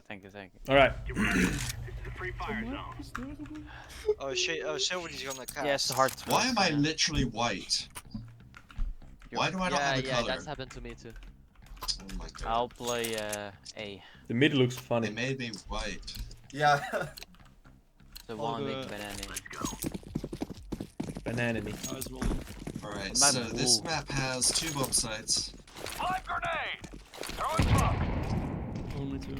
thank you. Alright. Oh shit, Silverty's gonna cast. Yeah, it's hard to. Why am I literally white? Why do I not have a color? Yeah, that's happened to me too. Oh my god. I'll play A. The mid looks They funny. made me white. Yeah. The All one good. big banana. Banana me. I was rolling. Alright, Map so is this blue. map has 2 bomb sites. Live grenade! Throwing smoke! Only two.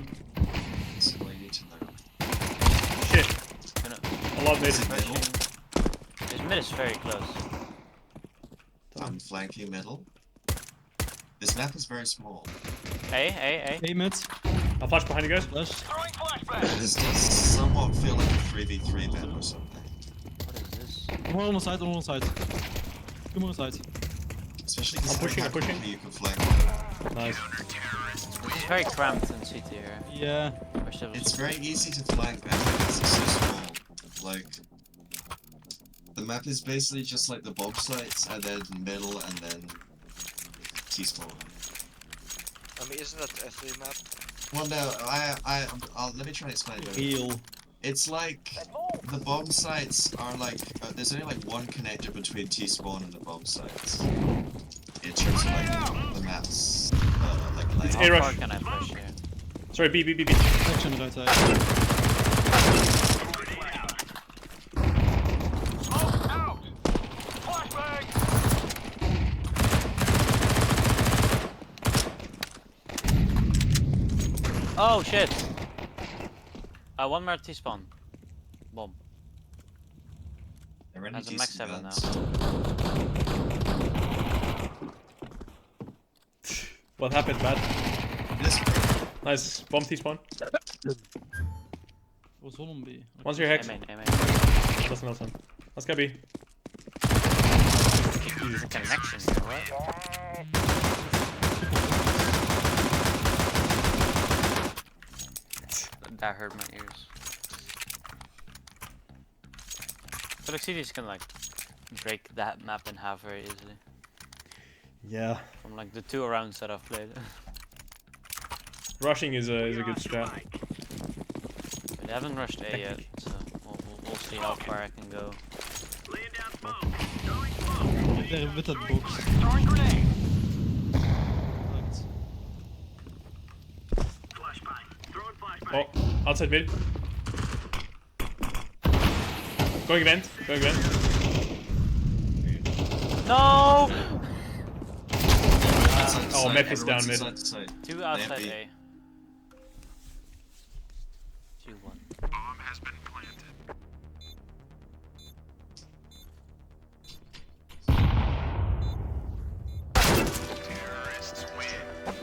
That's all you need to know. Shit. Gonna- A lot mid. Is it middle? This mid is very close. I'm flanking middle. This map is very small. A. Hey, mid. I'll flash behind you guys. Flash. Throwing flashbang! This does somewhat feel like a 3v3 map or something. What is this? One on the side, one on the side. Two more on the side. Especially I'm considering how pushing. quickly you can flank. Nice. This is very cramped in CT here. Yeah. It's very easy to flank because it's so small. Like, the map is basically just like the bomb sites, and then middle, and then T-spawn. I mean, isn't that the F3 map? Well, no, let me try and explain it. Heal. It's like, the bomb sites are like, there's only like one connector between T-spawn and the bomb sites. In terms of like, the maps, like It's layout. A How far rush. can I push here? Sorry, B. Section on the right side. Smoke out! Flashbang! Oh shit! One more T-spawn. Bomb. They're really Has a max decent 7 now. guns. What happened, bad? This Nice. Bomb T-spawn. Was one on B. Once you're A hex. main. That's an awesome. Let's go B. There's a connection here, what? That hurt my ears. So like CDs can like break that map in half very easily. Yeah. From like the 2 rounds that I've played. Rushing is a good strat. But I haven't rushed A yet, so we'll see how far I can go. Laying down smoke! Throwing smoke! They're with that box. Throwing grenade! Right. Flashbang! Throwing flashbang! Oh, outside mid. Going vent. No! Oh, Mep is down mid. Side to side. 2 outside B. A. 2-1. Bomb has been planted. Terrorists win.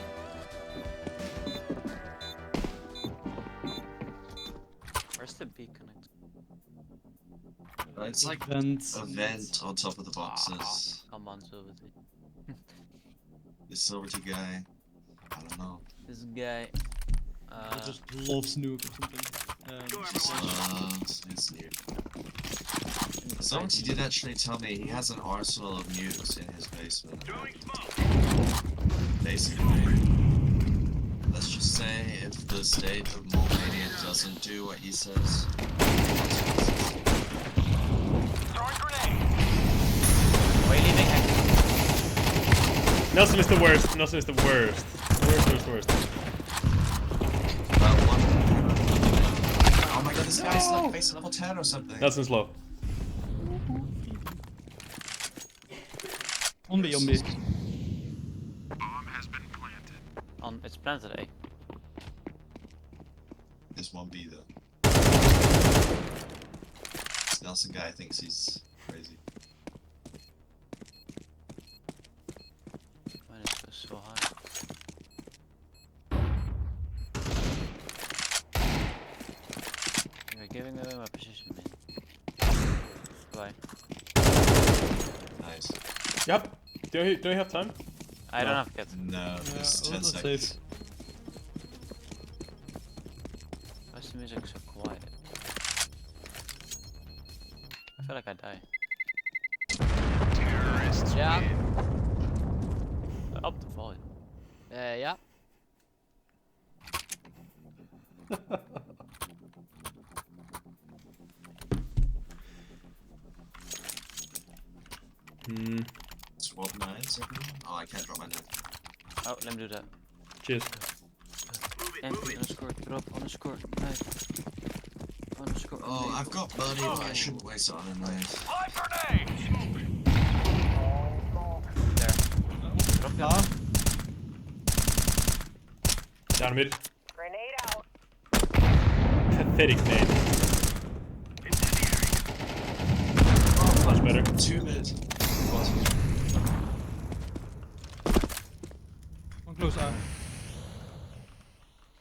Where's the B connect? It's like Vent. a vent on top of the boxes. Come on, Silverty. This Silverty guy, I don't know. This guy. He just loves nuke or something. Just it's new. Silverty did actually tell me he has an arsenal of nukes in his basement. Throwing smoke! Basically, let's just say if the state of Mulvania doesn't do what he says. Throwing grenade! Why are you leaving? Nelson is the worst. Worst. That one. Oh my god, this guy's like base level 10 or something. Nelson's low. On B. Bomb has been planted. It's planted A. This one B though. This Nelson guy thinks he's crazy. Why did it go so high? You're giving away my position, man. Bye. Nice. Yep. Do you have time? I don't have kids. No, there's 10 that's seconds. safe. Why is the music so quiet? I feel like I die. Terrorists Yeah. win. Up the volume. Yeah. Hmm. Swap knives, everyone? Oh, I can't drop my knife. Oh, let me do that. Cheers. MP underscore drop underscore knife. Underscore. Oh, I've enable. got money, but I shouldn't waste it on a knife. Live grenade! There. Drop your Ah, Down mid. Grenade out. Pathetic nade. Much better. 2 mid. one close eye.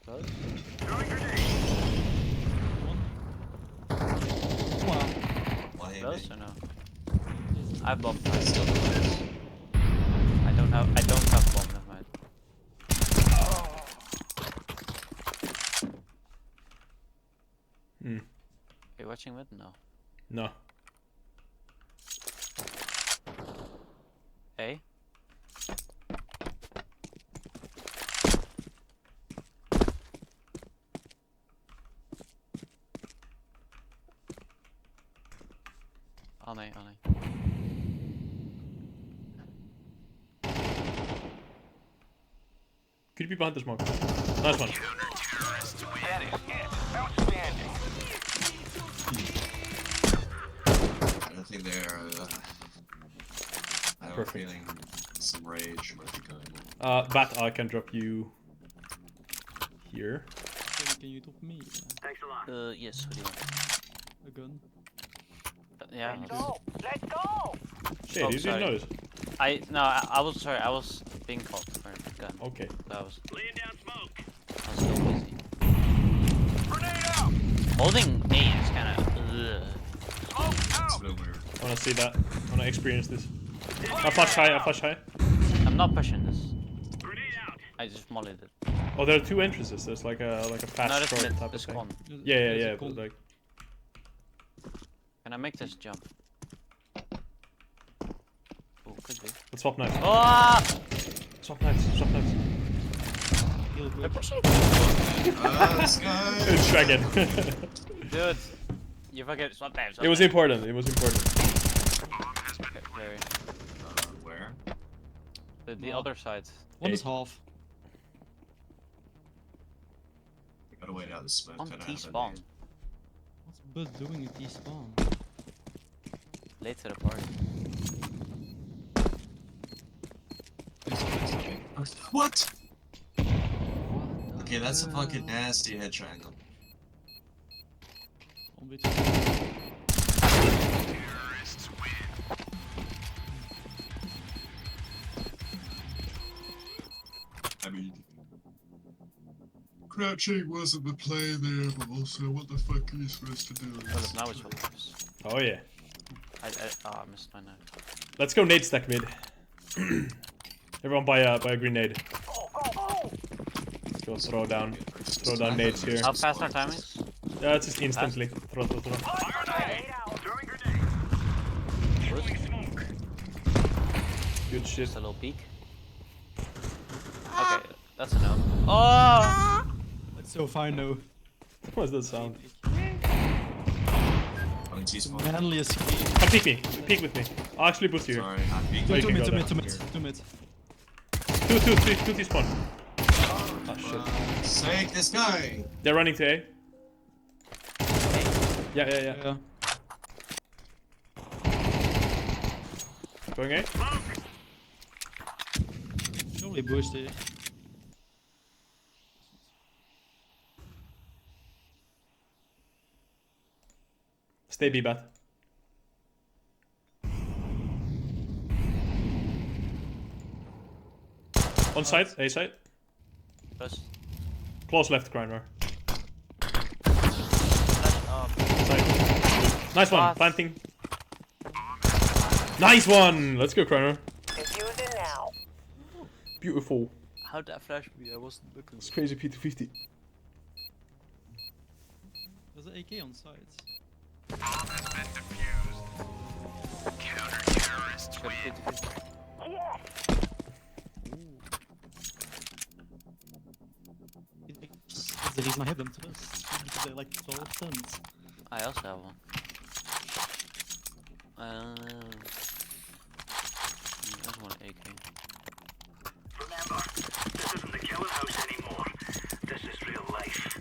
close. Throwing grenade. One. Wow. Why hit Close me? or no? I have bomb. Still close. I don't have bomb. Never mind. Hmm. Are you watching mid? No. No. A. On A. Could you be behind the smoke? Nice one. Counter-terrorists win. That is it. Outstanding. I don't think they're. I have a Perfect. feeling some rage might be going on. Bat, I can drop you here. Can you drop me Thanks a lot. Yes. What do you want? a gun? Yeah. Let's go. Let's go. Shit, Oh, you didn't sorry. notice. I was sorry. I was being called for a gun. Okay. So I was Laying down smoke. still busy. Grenade out. Holding A is kind of. Smoke It's a out. bit weird. I wanna see that. I wanna experience this. I flash high. I'm not pushing this. Grenade out. I just mollied it. Oh, there are two entrances. There's like a No, fast that's short mid. type of This thing. con. Yeah, but like Can I make this jump? Oh, could be. let's swap knives. Oh! Swap knives. Heal quick. Let's go! It's dragon. Dude, you forget swap knives. It was important. Very. Where? The other side. One is half. We gotta wait out the smoke. On I don't T have a spawn. nade. What's Buzz doing at T-spawn? Late to the party. What? Okay, that's a fucking nasty head triangle. One bit. Terrorists win. I mean, crouching wasn't the play there, but also, what the fuck are you supposed to do? Well, if now it's what it is. Oh yeah. I missed my knife. Let's go nade stack mid. Everyone buy a grenade. Let's go throw down nades here. How fast are timings? Yeah, it's just instantly. Throw. Grenade out. Throwing grenade. Throwing smoke. Good shit. Just a little peek. Okay, that's a no. Oh! It's so fine though. What does that sound? On T spawn. Manliest game. Come peek me. Peek with me. I'll actually boost you here. Sorry, I'm being Wait, Two you mid, can two go mid, down. two mid, two mid. Two T-spawn. Oh shit. Sake this guy! They're running to A. Yeah. Yeah. Going A. Surely pushed it. Stay B bat. On side, A side. Close. Close left, Grinder. Oh, Side. Nice one, What? planting. Nice one! Let's go, Grinder. Diffusing now. Beautiful. how'd that flash me? I wasn't looking. It's crazy P250. There's an AK on sides. Bomb has been defused. Counter-terrorists win. It's the reason I hit them to this. Because they're like 12 tons. I also have one. There's one AK. Remember, this isn't the killing house anymore. This is real life.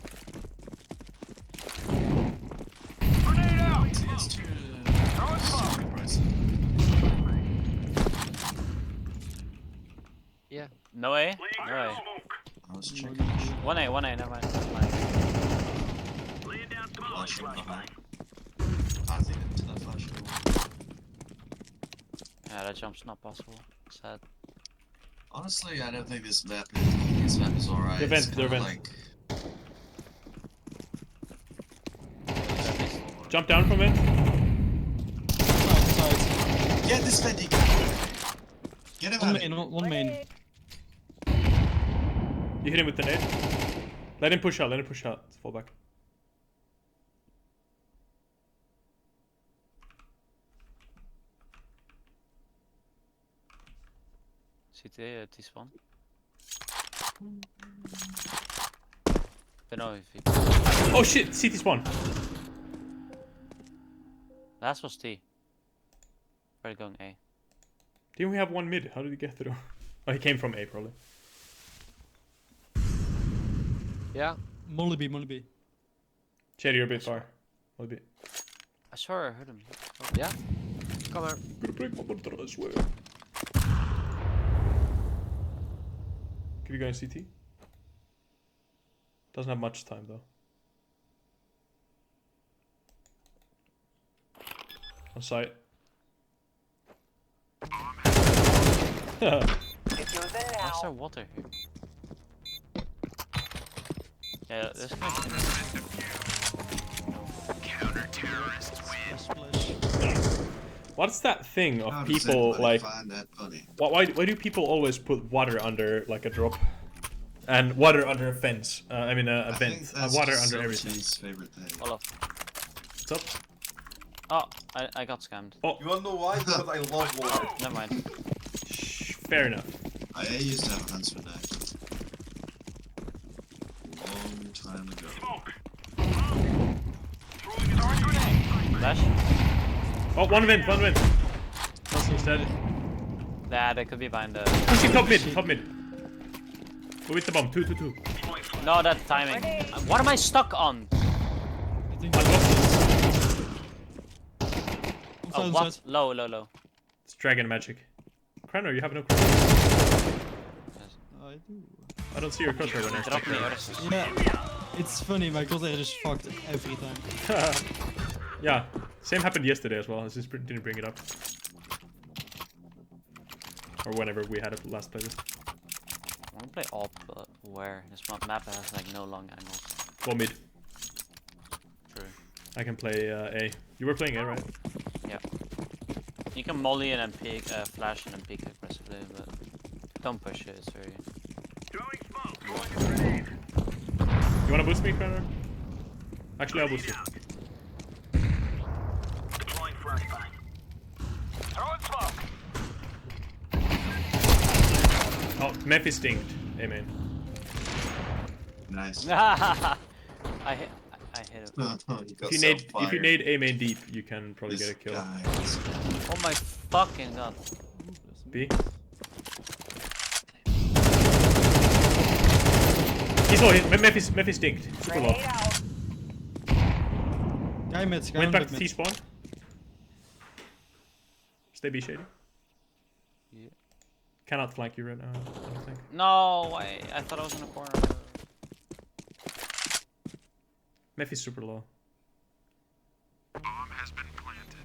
Grenade out! CS2 Throw it smoke! super pricey. Yeah. No A? Laying No down A. smoke. I was checking. 1A, never mind. Laying down smoke. Flashing Flashbang. behind. I think into that flash. Yeah, that jump's not possible. Sad. Honestly, I don't think this map is alright. They're It's vent, they're kinda vent. like Jump down from it. Side. get this vending. Get him One out of main, here. one main. You hit him with the nade. Let him push out, Fall back. CT, T-spawn. Don't know if he... Oh shit, CT spawn. Last was T. Probably going A. Didn't we have one mid? How did he get through? Oh, he came from A probably. Yeah. Molly B. Shady, you're a bit far. A bit. I swear I heard him. Yeah. Come here. Gonna break my butt, I swear. Could we go in CT? Doesn't have much time though. On site. Diffusing Why is there now. water here? Yeah, this guy. Counter-terrorists win. Splash. What's that thing of How does people anybody like? find that funny? Why do people always put water under like a drop? And water under a fence. I mean a I vent. think that's Water just under everything. Silverty's favorite thing. Hold up. What's up? Oh, I got scammed. You wanna know why? Because I love water. Never mind. Fair enough. I used to have a huntsman knife. Long time ago. Smoke. Throwing a grenade. Flash? Oh, one vent. Nothing's dead. Nah, they could be behind the. Pushing top mid. Go with the bomb. 2. No, that timing. What am I stuck on? I think One that's Oh, on what? side. Low. It's dragon magic. Cranor, you have no crosshair. I do. I don't see your crosshair when I Drop me attack. Yeah. It's funny, my crosshair just fucked every time. Yeah, same happened yesterday as well. I just didn't bring it up. Or whenever we had it last playlist. I want to play op, but where? This map has like no long angles. Go mid. True. I can play A. You were playing A, right? Yeah. You can molly and then peek, flash and then peek aggressively, but don't push it. It's very. Throwing smoke. Throwing a grenade. You wanna boost me, Cranor? Actually, I'll boost you. Deploying flashbang. Throwing smoke. Oh, Memphis dinged. A main. Nice. I hit it. If you nade A main deep, you can probably This get a kill. guy. Oh my fucking god. B. He's low. Memphis dinged. Super low. Grenade out. Guy mid, guy Went back mid. to T spawn. Stay B shady. Yeah. Cannot flank you right now, I don't think. No, I thought I was in the corner. Memphis super low. Bomb has been planted.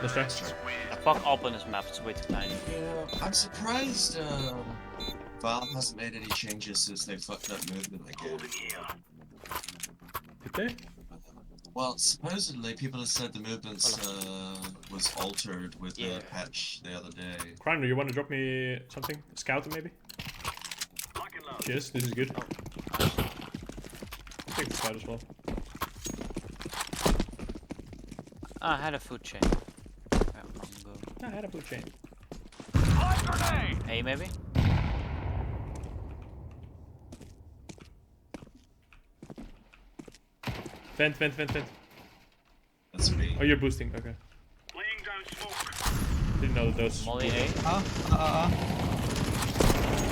Let's try. Fuck up on this map. It's way too tiny. Yeah, I'm surprised Valve hasn't made any changes since they fucked up movement again. Did they? Well, supposedly people have said the movements was altered with Yeah. the patch the other day. Criner, you want to drop me something? Scout maybe? Lock and load. Cheers, this is good. I'll take the scout as well. I had a food chain. Where long ago? I had a food chain. A maybe? Vent. That's me. Oh, you're boosting. Okay. Laying down smoke. Didn't know that those. Molly A.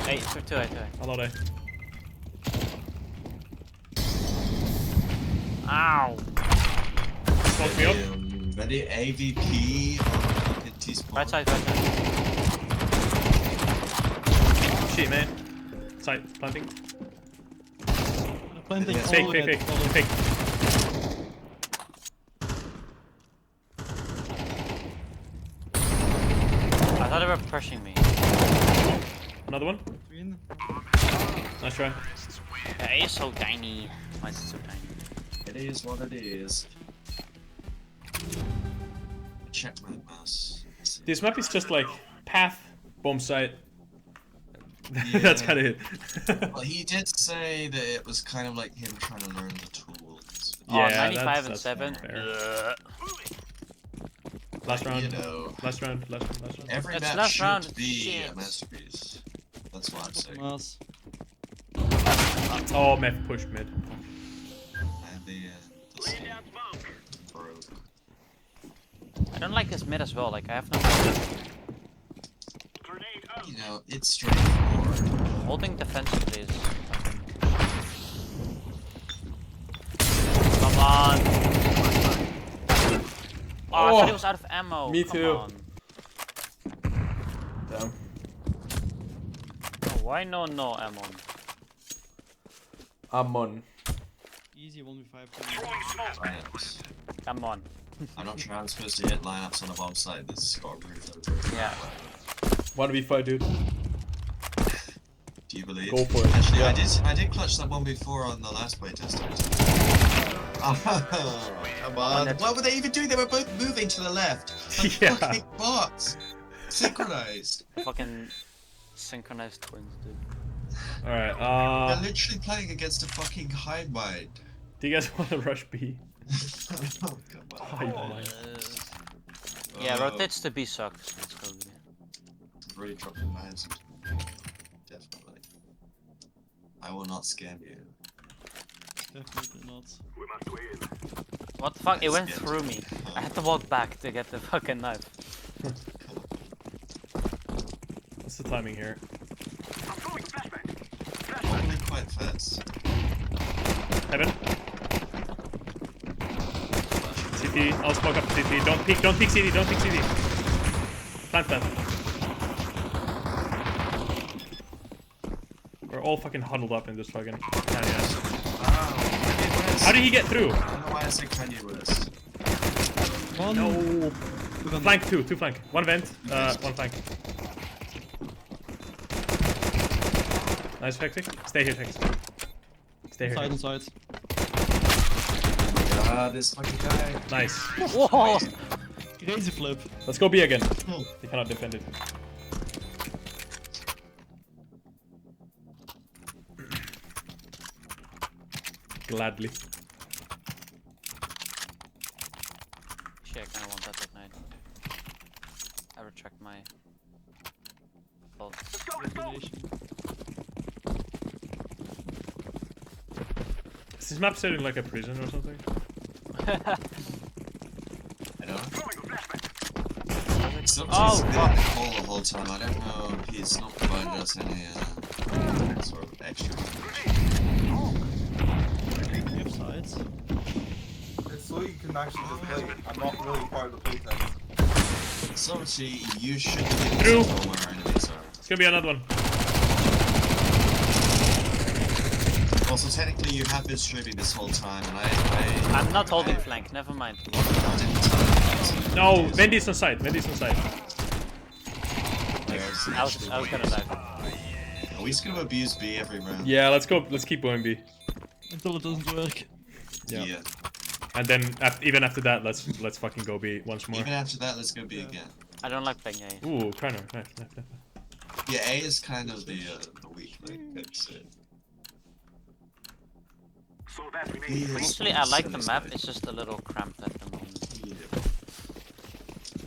A, two A. A lot A. Ow! Smoke me up. Ready? AVP on T-spawn. Right side. Shit, man. Side, planting. Planting Yeah, all Fake. of it. I thought they were pushing me. Another one. Green. Nice try. Yeah, A is so tiny. Why is it so tiny? It is what it is. Check my mouse. This map is just like path, bomb site. Yeah. That's kind of it. Well, he did say that it was kind of like him trying to learn the tools. Oh, Yeah, 95 and that's 7. fair. Ugh. Last round. You know, Last round. every It's map last should round, be shit. a masterpiece. That's what I'm saying. Mass. Oh, meth pushed mid. And the Laying down smoke. broke. I don't like this mid as well. Like I have no Grenade out. You know, it's straightforward. holding defensively is. Come on! Oh, I thought he was out of ammo. Me Come too. on. Damn. Oh, why no ammo? I'm on. Easy 1v5. Throwing smoke. Lineups. Come on. I'm not sure I'm supposed to hit lineups on a bomb site. This has got roofed over. Yeah. 1v5, dude. Do you believe? Go for it. Actually, Yeah. I did clutch that one before on the last playtest. Oh, come on. What were they even doing? They were both moving to the left. Like Yeah. fucking bots. Synchronized. Fucking synchronized twins, dude. Alright, They're literally playing against a fucking hive mind. do you guys want to rush B? Oh, come on. Hive mind. Yeah, Oh, rotates to B sucks. Let's go. B. Really dropping my hands. Definitely. I will not scam you. Definitely not. We must win. What the fuck? It Let's went get through to me. it. I had to walk back to get the fucking knife. What's the timing here? I'm throwing flashbang. Only quite fast. Heaven. CT. I'll smoke up CT. Don't peek CT. Don't peek CT. Plant that. We're all fucking huddled up in this fucking tiny ass. How did he get through? I don't know why I said Kanye West. One. No. Two Flank two flank. One vent, one flank. Nice Fexy. Stay here, Fex. Stay here. Side on side. Ah, this fucking guy. Nice. Whoa! Crazy flip. Let's go B again. Oh. He cannot defend it. Gladly. Shit, I kinda want that at night. I retract my fault. Let's go, let's go. Combination. Is this map set in like a prison or something? I don't know. Throwing a flashbang. Oh, Silverty's been fuck. in the hole the whole time. I don't know if he's not provided us any sort of extra. Give sides. It's so you can actually just play. I'm not really part of the playtest. Silverty, you should be able Through. to tell where our enemies are. It's gonna be another one. Also, technically, you have been streaming this whole time, and I'm not holding flank, never mind. I didn't tell you. No, Vendy's on side. Vendy's on side. There's I was gonna die. Are we just gonna abuse B every round? Yeah, let's go. Let's keep going B. Until it doesn't work. Yeah. And then even after that, let's fucking go B once more. Even after that, let's go B again. I don't like playing A. Ooh, Criner. Nice. Yeah, A is kind of the weak link. It's, So that we Yeah. need Actually, I like the map. It's just a little cramped at the moment.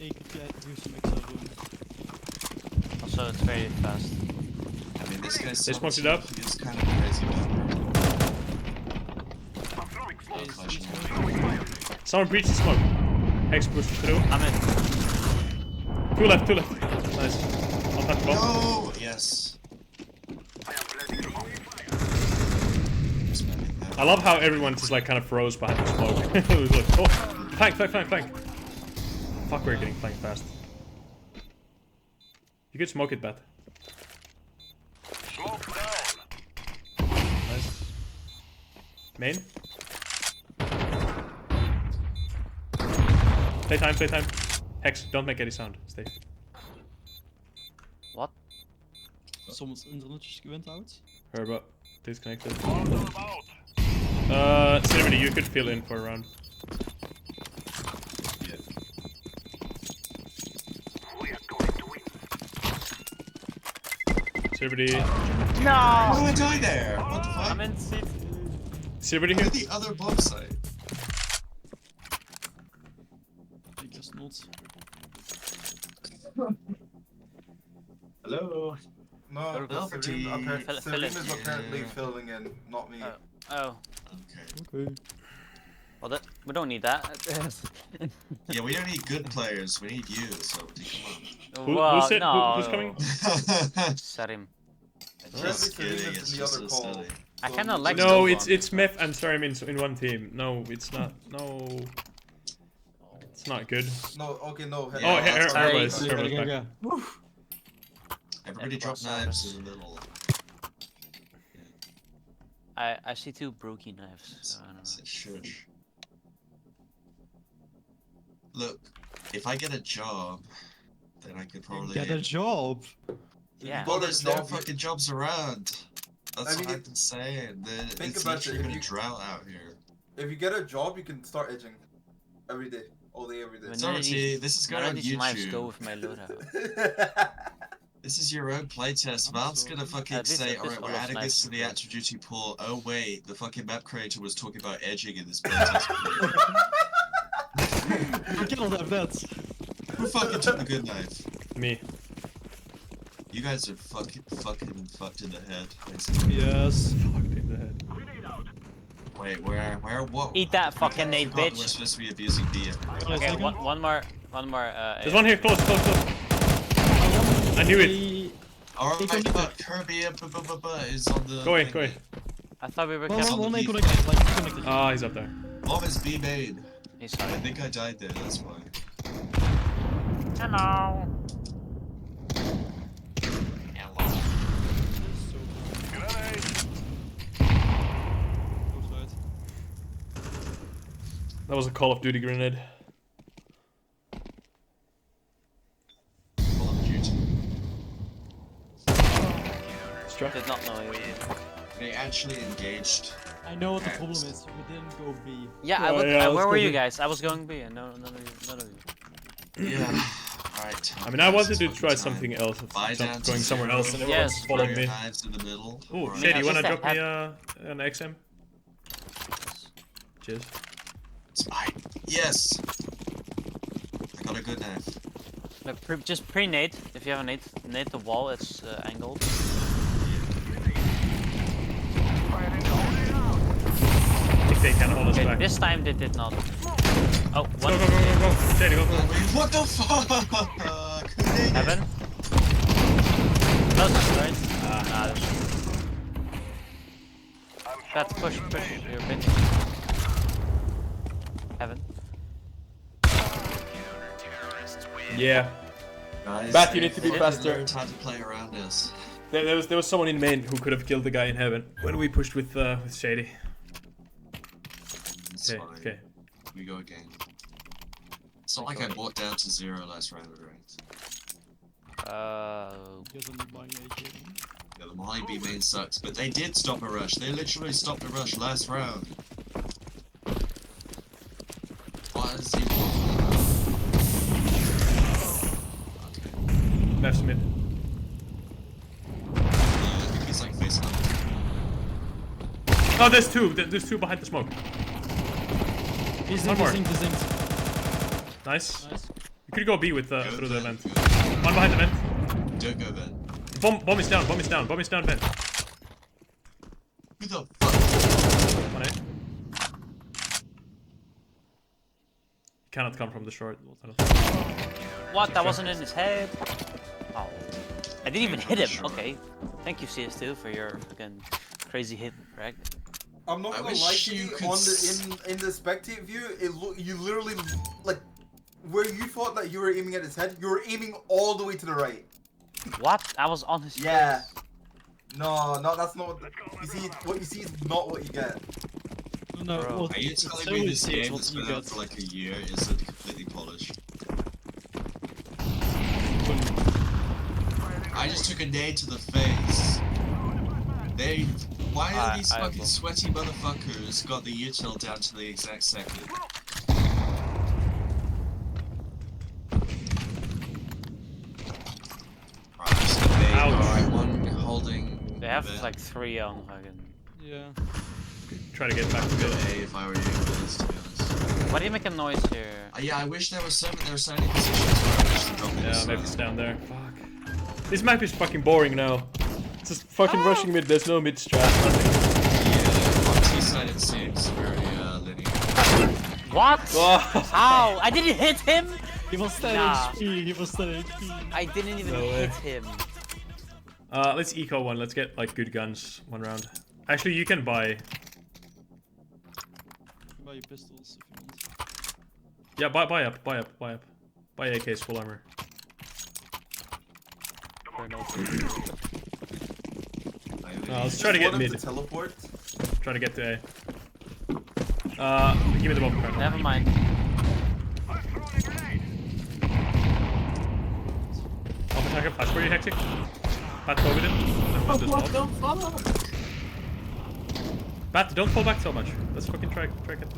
A could do some extra room. Also, it's very fast. I mean, this guy's They so smoked it up. He's kind of crazy. I'm throwing smoke. Flashing. Someone breached the smoke. Hex pushed through. I'm in. Two left, two left. Nice. I'll touch the bomb. No! Yes. I am planting a Spamming that. I love how everyone just like kind of froze behind the smoke. It was like, oh, flank, flank, flank, flank. Fuck, we're getting flanked fast. You could smoke it, Bat. smoke down. Nice. Main. Playtime, playtime. Hex, don't make any sound. Stay. What? Someone's internet just went out. Herba, disconnected. About. Silverty, you could fill in for a round. Yeah. We are going to win. Silverty. No! How did I die there? What the fuck? I'm in seat. Silverty I'm here. at the other bomb site. I guess not. Hello? No, Silverty. Fill Selim it. is apparently filling in, not me. Oh. Okay. Okay. Well, we don't need that. Yeah, we don't need good players, we need you, so come Well, who's it? no. Who's coming? on. Sarim. Just Selim kidding, is it's in the just other a call. study. I So kinda we like just- No, Go it's on. Meth and Sarim in one team. No, it's not. No. It's not good. No, okay, no. Yeah, Oh, that's Herba alright. is Yeah, Herba's yeah, back. yeah. Everybody drop knives in the middle. I see two brokey knives. So I don't know. Shush. Look, if I get a job, then I could probably. Get a job. Yeah. Well, Got a there's no job, you- fucking jobs around. That's I mean, what I've been saying. think It's about literally it, if been a you- drought out here. If you get a job, you can start edging. Every day. All day, every day. When Sorry, none of T, these- this is none going of on these knives go YouTube. with my loadout. This is your own playtest. I'm Valve's sorry. gonna fucking At least say, if this alright, we're follows adding nice this to the code. active duty pool. Oh wait, the fucking map creator was talking about edging in this playtest. You cannot have that. Who fucking took the good knife? Me. You guys are fucked in the head, basically. Yes. Fucked in the head. Wait, where, what? Eat that fucking nade, Forgot bitch. We're supposed to be abusing B. Okay, Second. one more. There's one here, close, close, close. I knew it. Alright, He can- but Kirby is on the. Go away, thing. go away. I thought we were One, careful. one, one, leaf. connected, like connected. Ah, he's up there. Bomb is B made. He's I sorry. think I died there, that's why. Hello. That was a Call of Duty grenade. Call of Duty. Struck. Did not know you. They actually engaged. I know what the problem is. We didn't go B. Yeah, Oh, yeah, where let's were go you B. guys? I was going B, and none of you. Yeah. Alright. I mean, I wanted to try something else. Buy down to Going somewhere zero. else, and everyone Yes. followed Throw me. your knives in the middle. Oh, Or- Shady, you wanna just drop me have- an XM? Cheers. Yes! I got a good knife. Look, just pre-nade. If you have a nade the wall, it's angled. If they can hold us Okay, back. this time they did not. Oh, Go, one. go, go, go, go. Shady, go. What the fuck? Who did it? Heaven. Close, right? Nah, there's... That's push. You're a bit. Heaven. Yeah. Guys, Bat, you need to be fucking faster. learned how to play around this. There was someone in main who could have killed the guy in heaven when we pushed with Shady. It's Okay, fine. okay. We go again. It's not like I bought down to 0 last round, right? Because I'm buying AK. Yeah, the Molly B main sucks, but they did stop a rush. They literally stopped a rush last round. What is he talking about? Okay. Left mid. Yeah, I think he's like face up. Oh, there's two. There's two behind the smoke. He's One more. zinked. Nice. Nice. You Could go B with Go through the vent. Go. One behind the vent. Don't go vent. Bomb is down. Bomb is down. Bomb is down. Vent. Who the fuck? One A. Cannot come from the short. What? That wasn't in his head. Oh, I didn't even hit him. Okay, thank you CS2 for your fucking crazy hit, Greg. I'm not I gonna wish lie to you you. could On the in the spectate view, you literally like where you thought that you were aiming at his head. You were aiming all the way to the right. What? I was on his Yeah. face. No, that's not you see. What you see is not what you get. No, Bro. what, Are you it's telling so me this easy, game what that's you been out get. for like a year isn't completely polished? I just took a nade to the face. Why are these I fucking will. sweaty motherfuckers got the util down to the exact second? Right, I'm just gonna nade. Ouch. Alright, one holding. They have there. like 3 on fucking. Yeah. Try to get back to Go mid. A if I were you, guys, to be honest. Why do you make a noise here? Yeah, I wish there were signing positions where I wish the drop Yeah, maybe it's down there. Fuck. This map is fucking boring now. It's just fucking rushing mid. There's no mid strat. Nothing. Yeah, on T-side it seems very linear. What? Oh. How? I didn't hit him. He was 10 Nah. HP, he was 10 HP. I didn't even No way. hit him. Let's eco one. Let's get like good guns one round. Actually, you can buy. Buy your pistols if you want. Yeah, buy up. Buy AK's full armor. Let's try to get Want him mid. to teleport. Try to get to A. Give me the bomb card. Never mind. I'll attack a flash for you, Hectic. Pat, go with it. What the fuck? Pat, don't fall back so much. Let's fucking try get this.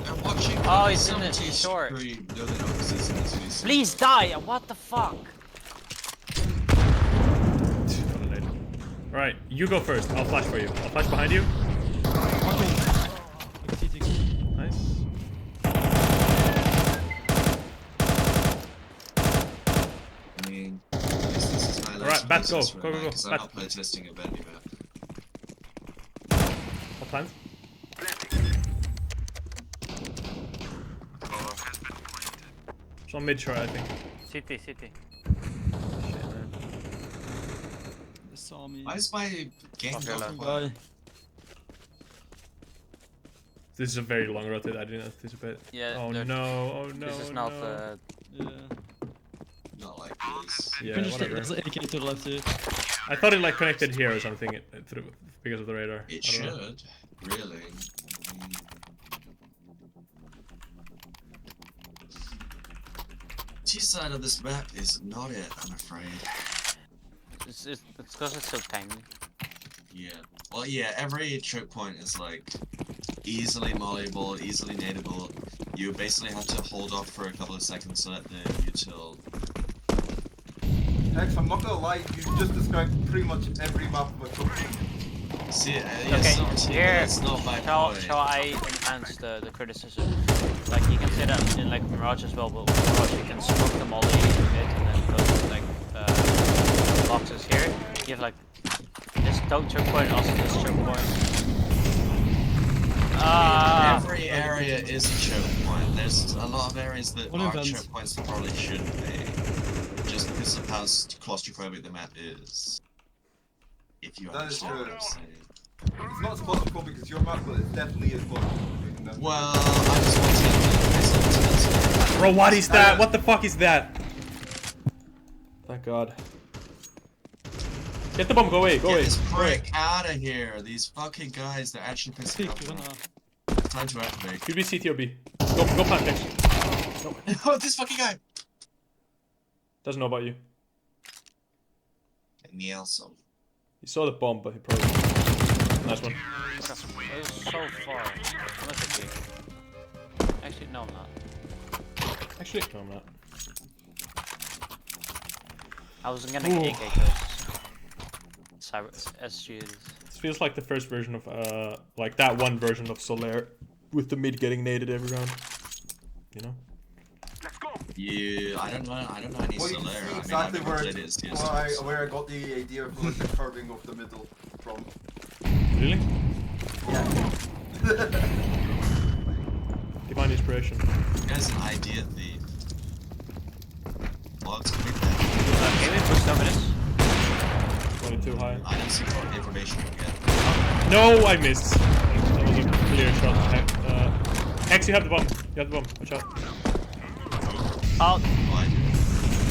They're watching. Oh, he's in the Silverty short. stream. No, they're not, 'cause he's in this VC. Please die! What the fuck? Alright, you go first. I'll flash for you. I'll flash behind you. Nice. I mean, I guess this is my Alright, last Bat, go. playtest Go, right go, now, go. 'cause I'm Bat. not playtesting a Bendy map. I'll plant. It's on mid short, I think. CT. Shit, man. They saw me. Why is my game Okay, not left. quiet? Bye. This is a very long rotate. I didn't anticipate. Yeah, Oh there- no! Oh no! This is not no. Yeah. Not like this. Yeah, Finish whatever. there's an AK to the left here. I thought it like connected here or something through because of the radar. It I don't know. should, really. I mean, T-side of this map is not it, I'm afraid. It's because it's so tiny. Yeah. Well, yeah, every choke point is like easily mollyable, easily nadeable. You basically have to hold off for a couple of seconds so that the util. X, I'm not gonna lie. You just described pretty much every map of a choke. See, yeah, Okay, Silverty, here, that's not my shall point. I enhance the criticism? Like, you can say that in, like, Mirage as well, but with Mirage you can smoke them all the way to mid and then go to, like, boxes here. You have, like, this choke point, also this choke point. Every area is a choke point. There's a lot of areas that One are event. choke points that probably shouldn't be. Just because of how claustrophobic the map is. If you That is understand what true. I'm saying. It's not as claustrophobic as your map, but it definitely is claustrophobic. and that's- Well, I just wanted to... Bro, what is that? What the fuck is that? Thank God. Get the bomb. Go away. Go Get away. this Go away. prick out of here. These fucking guys, they're actually pissing me Speak, off. Time to activate. Could be CT or B. Go plant next. Oh, this fucking guy! Doesn't know about you. And me also. He saw the bomb, but he probably. Nice one. It was so far. Unless it's actually, no, I'm not. Actually, no, I'm not. I was gonna get AK kills. Cyber SG is. This feels like the first version of like that one version of Solaire with the mid getting naded every round. You know? Let's go. I don't know any Well, you can Solaire. see I mean, I've exactly never where, played it as CS2. where I got the idea for like, the curving of the middle from. Really? Yeah. Divine inspiration. You guys an idea thief. Logs coming back. Can we push some of this? 22 high. I don't see what information we get. No, I missed. That was a clear shot. Hex, you have the bomb. You have the bomb. Watch out. Oh, What?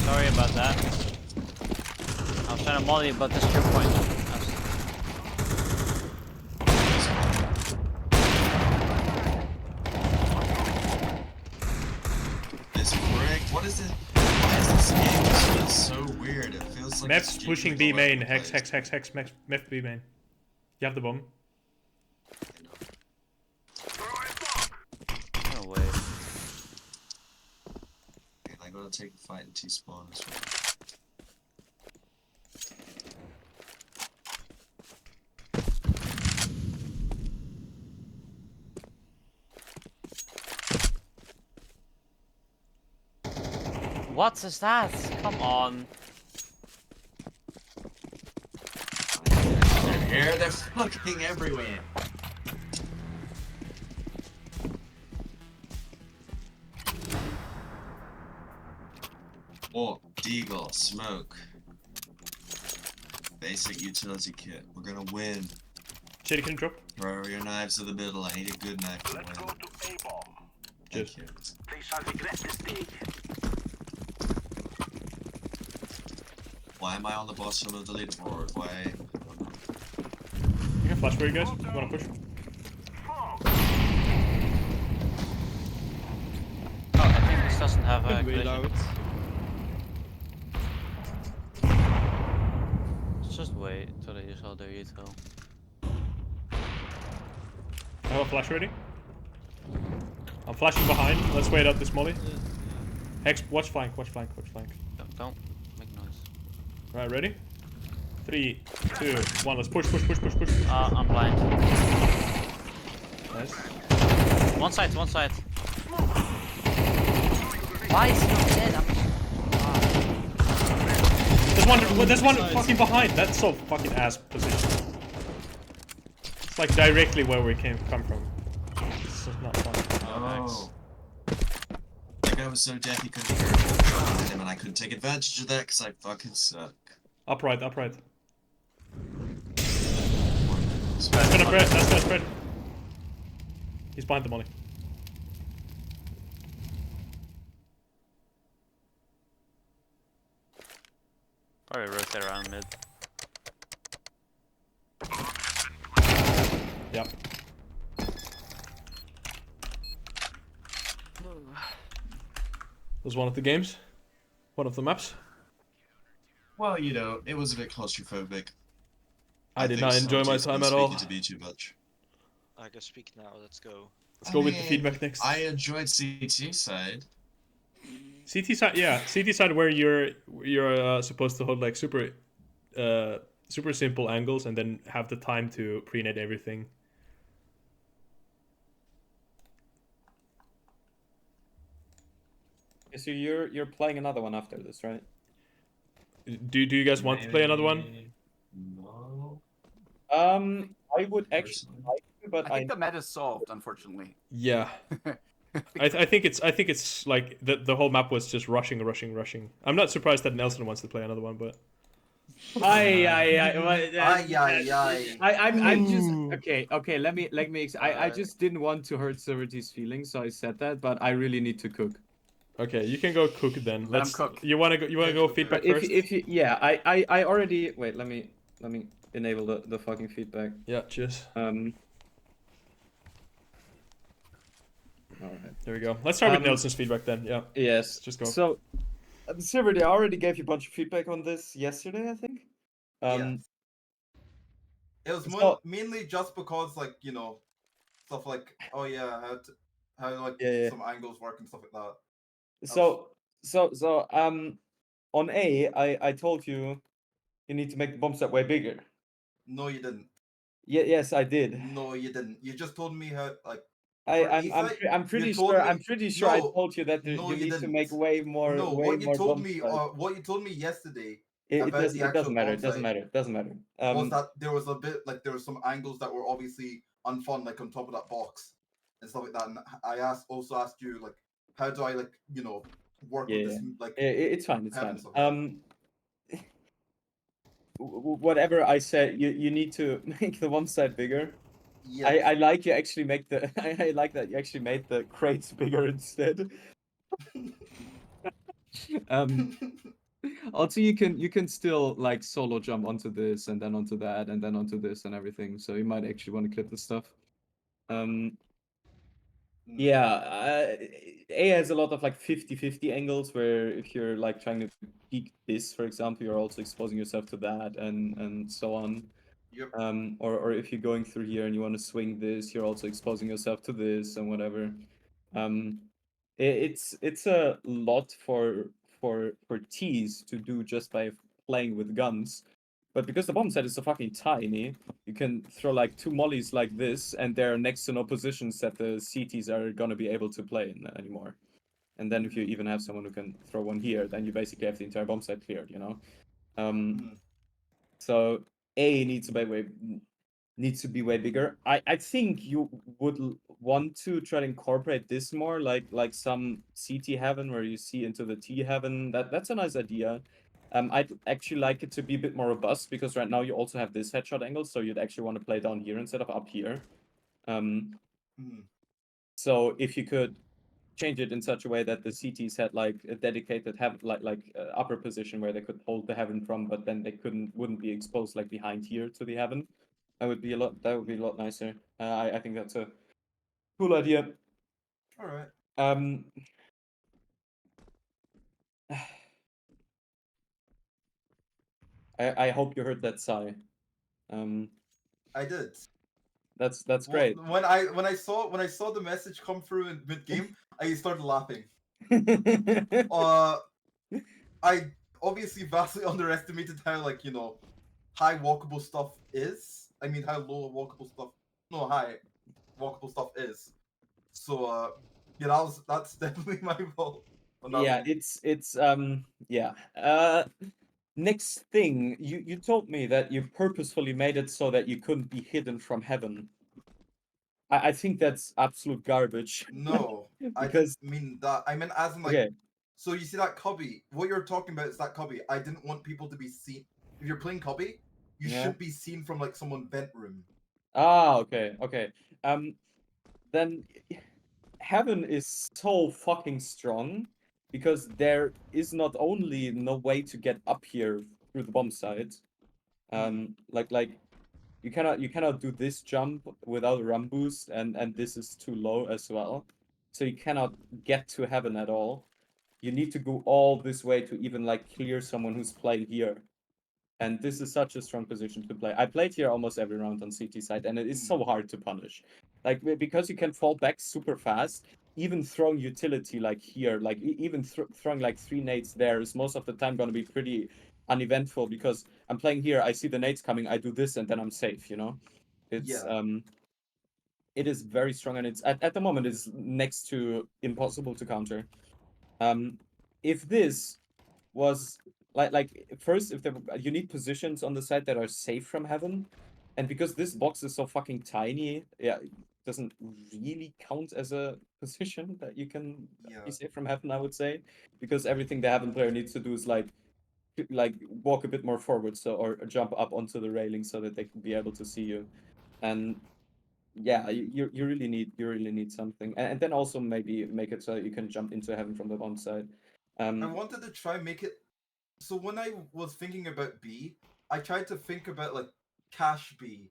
sorry about that. I was trying to molly, but this trip point. This brick. What is it? Why is this game just feels so weird? It feels like Mep's it's pushing jumping B all over main. the Hex, place. Hex. Mep B main. You have the bomb. No way. And I gotta take the fight in T-spawn as well. What is that? Come on. They're here. They're fucking everywhere. Oh, Deagle, smoke. Basic utility kit. We're gonna win. Shady, can you drop? Throw your knives to the middle. I need a good knife to Let's go win. to A-bomb. Thank you. They shall regret this day. Why am I on the bottom of the leaderboard? Why? You can flash for you guys. You wanna push? Oh, I think this doesn't have a Good wait collision. out. Let's just wait till they use all their util. I have a flash ready. I'm flashing behind. Let's wait out this molly. Hex, watch flank. Don't make noise. Right, ready? 3, 2, 1. Let's push. I'm blind. Nice. One side. Why is he not dead? There's one fucking behind. That's so fucking ass position. It's like directly where we come from. This is not fun. Oh. That guy was so deaf he couldn't hear him, and I couldn't take advantage of that because I fucking suck. Upright. That's gonna spread. He's behind the molly. Probably rotate around mid. Yep. Was one of the games? One of the maps? Well, you know, it was a bit claustrophobic. I did not enjoy my time at all. To be too much. I can speak now, let's go. Let's go with the feedback next. I enjoyed CT side. CT side, yeah. CT side where you're supposed to hold like super simple angles and then have the time to pre-net everything. So you're playing another one after this, right? Do you guys want to play another one? No. I would actually like to, but I think the meta's solved, unfortunately. Yeah. I think it's like the whole map was just rushing. I'm not surprised that Nelson wants to play another one, but I'm just okay. Let me. I just didn't want to hurt Silverty's feelings, so I said that. But I really need to cook. okay, you can go cook then. Let him cook. You wanna go feedback If first? I already wait. Let me enable the fucking feedback. Yeah, cheers. Alright. There we go. Let's start with Nelson's feedback then. Yeah. Yes. Just go. So, Silverty, I already gave you a bunch of feedback on this yesterday, I think. Yeah. It was So- mainly just because, like, you know, stuff like, oh yeah, how like Yeah. some angles work and stuff like that. So, on A, I told you need to make the bomb set way bigger. No, you didn't. Yes, I did. No, you didn't. You just told me how, like, I'm pretty told sure. me- I'm pretty sure I No, told you that no, you you need to make didn't. way more No, bomb sites. what you told me yesterday It about doesn't. the It doesn't actual matter. bomb It doesn't site matter. It doesn't matter. was that there was a bit like there were some angles that were obviously unfun, like on top of that box and stuff like that. And I also asked you like, how do I like work with this like It's fine. It's heaven fine. stuff like that? Whatever I said, you need to make the bomb site bigger. Yes. I like you actually make the. I like that you actually made the crates bigger instead. Also, you can still like solo jump onto this and then onto that and then onto this and everything. So you might actually want to clip this stuff. Yeah, A has a lot of like 50-50 angles where if you're like trying to peek this, for example, you're also exposing yourself to that and so on. Yep. Or if you're going through here and you want to swing this, you're also exposing yourself to this and whatever. It's a lot for T's to do just by playing with guns. But because the bomb set is so fucking tiny, you can throw like 2 mollies like this, and they're next to no positions that the CTs are gonna be able to play in anymore. And then if you even have someone who can throw one here, then you basically have the entire bomb set cleared, you know? So A needs to be way bigger. I think you would want to try to incorporate this more, like some CT heaven where you see into the T heaven. That's a nice idea. I'd actually like it to be a bit more robust because right now you also have this headshot angle, so you'd actually want to play down here instead of up here. So if you could change it in such a way that the CTs had like a dedicated upper position where they could hold the heaven from, but then they wouldn't be exposed like behind here to the heaven. That would be a lot nicer. I think that's a cool idea. All right. I hope you heard that sigh. I did. That's great. When I saw the message come through in mid game, I started laughing. I obviously vastly underestimated how high walkable stuff is. I mean how low walkable stuff high walkable stuff is. So yeah, that's definitely my fault. Yeah, it's yeah. Next thing, you told me that you purposefully made it so that you couldn't be hidden from heaven. I think that's absolute garbage. No, because I mean that. I meant as in like. okay. So you see that cubby? What you're talking about is that cubby. I didn't want people to be seen. If you're playing cubby, you Yeah. should be seen from like someone vent room. Ah, okay. Then heaven is so fucking strong because there is not only no way to get up here through the bomb site. Like you cannot do this jump without a run boost, and this is too low as well. So you cannot get to heaven at all. You need to go all this way to even like clear someone who's playing here. And this is such a strong position to play. I played here almost every round on CT side, and it is so hard to punish. Like because you can fall back super fast. Even throwing utility like here, like even throwing like 3 nades there is most of the time going to be pretty uneventful because I'm playing here. I see the nades coming. I do this, and then I'm safe. You know, it's it is very strong, and it's at the moment it's next to impossible to counter. If this was like first if there you need positions on the side that are safe from heaven, and because this box is so fucking tiny, yeah, it doesn't really count as a position that you can be safe from heaven, I would say, because everything the heaven player needs to do is like walk a bit more forward, so or jump up onto the railing so that they can be able to see you. And yeah, you really need something, and then also maybe make it so that you can jump into heaven from the bomb side. I wanted to try make it. So when I was thinking about B, I tried to think about like cash B.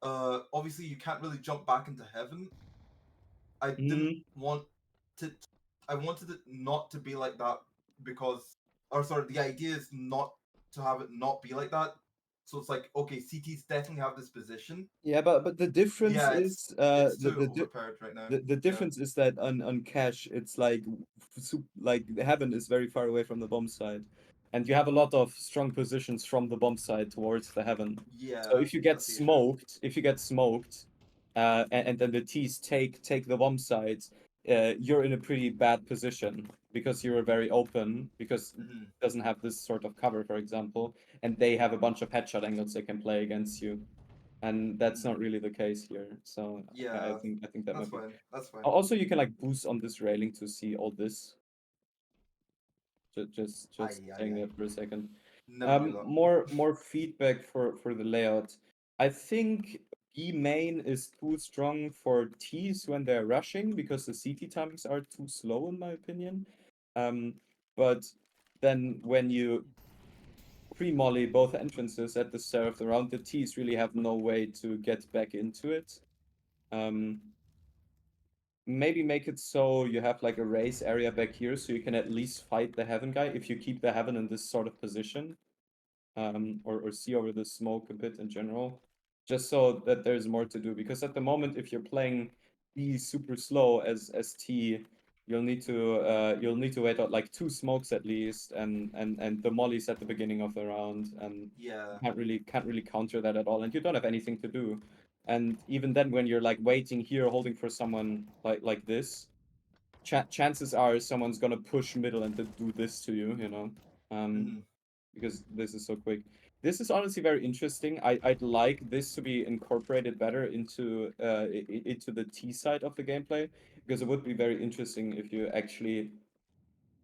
Obviously you can't really jump back into heaven. I didn't want to. I wanted it not to be like that because, or sorry, the idea is not to have it not be like that. So it's like, okay, CTs definitely have this position. Yeah, but the difference is it's too overpowered right now. The difference is that on cash it's like the heaven is very far away from the bomb side, and you have a lot of strong positions from the bomb side towards the heaven. Yeah. So if you get smoked, and then the T's take the bomb sites, you're in a pretty bad position because you're very open because Mhm. it doesn't have this sort of cover, for example, and they have a bunch of headshot angles they can play against you, and that's not really the case here. So I Yeah, think that that's might be. fine. That's fine. Also, you can like boost on this railing to see all this. Just Aye, aye, saying aye. that for a second. Never do that. More feedback for the layout. I think B main is too strong for T's when they're rushing because the CT timings are too slow in my opinion. But then when you pre-molly both entrances at the start of the round, the T's really have no way to get back into it. Maybe make it so you have like a race area back here so you can at least fight the heaven guy if you keep the heaven in this sort of position. Or see over the smoke a bit in general, just so that there's more to do. Because at the moment, if you're playing B super slow as T, you'll need to wait out like 2 smokes at least, and the mollies at the beginning of the round, and Yeah. can't really counter that at all, and you don't have anything to do. And even then, when you're like waiting here, holding for someone like this, chances are someone's gonna push middle and do this to you, you know. Mhm. Because this is so quick. This is honestly very interesting. I'd like this to be incorporated better into into the T side of the gameplay, because it would be very interesting if you actually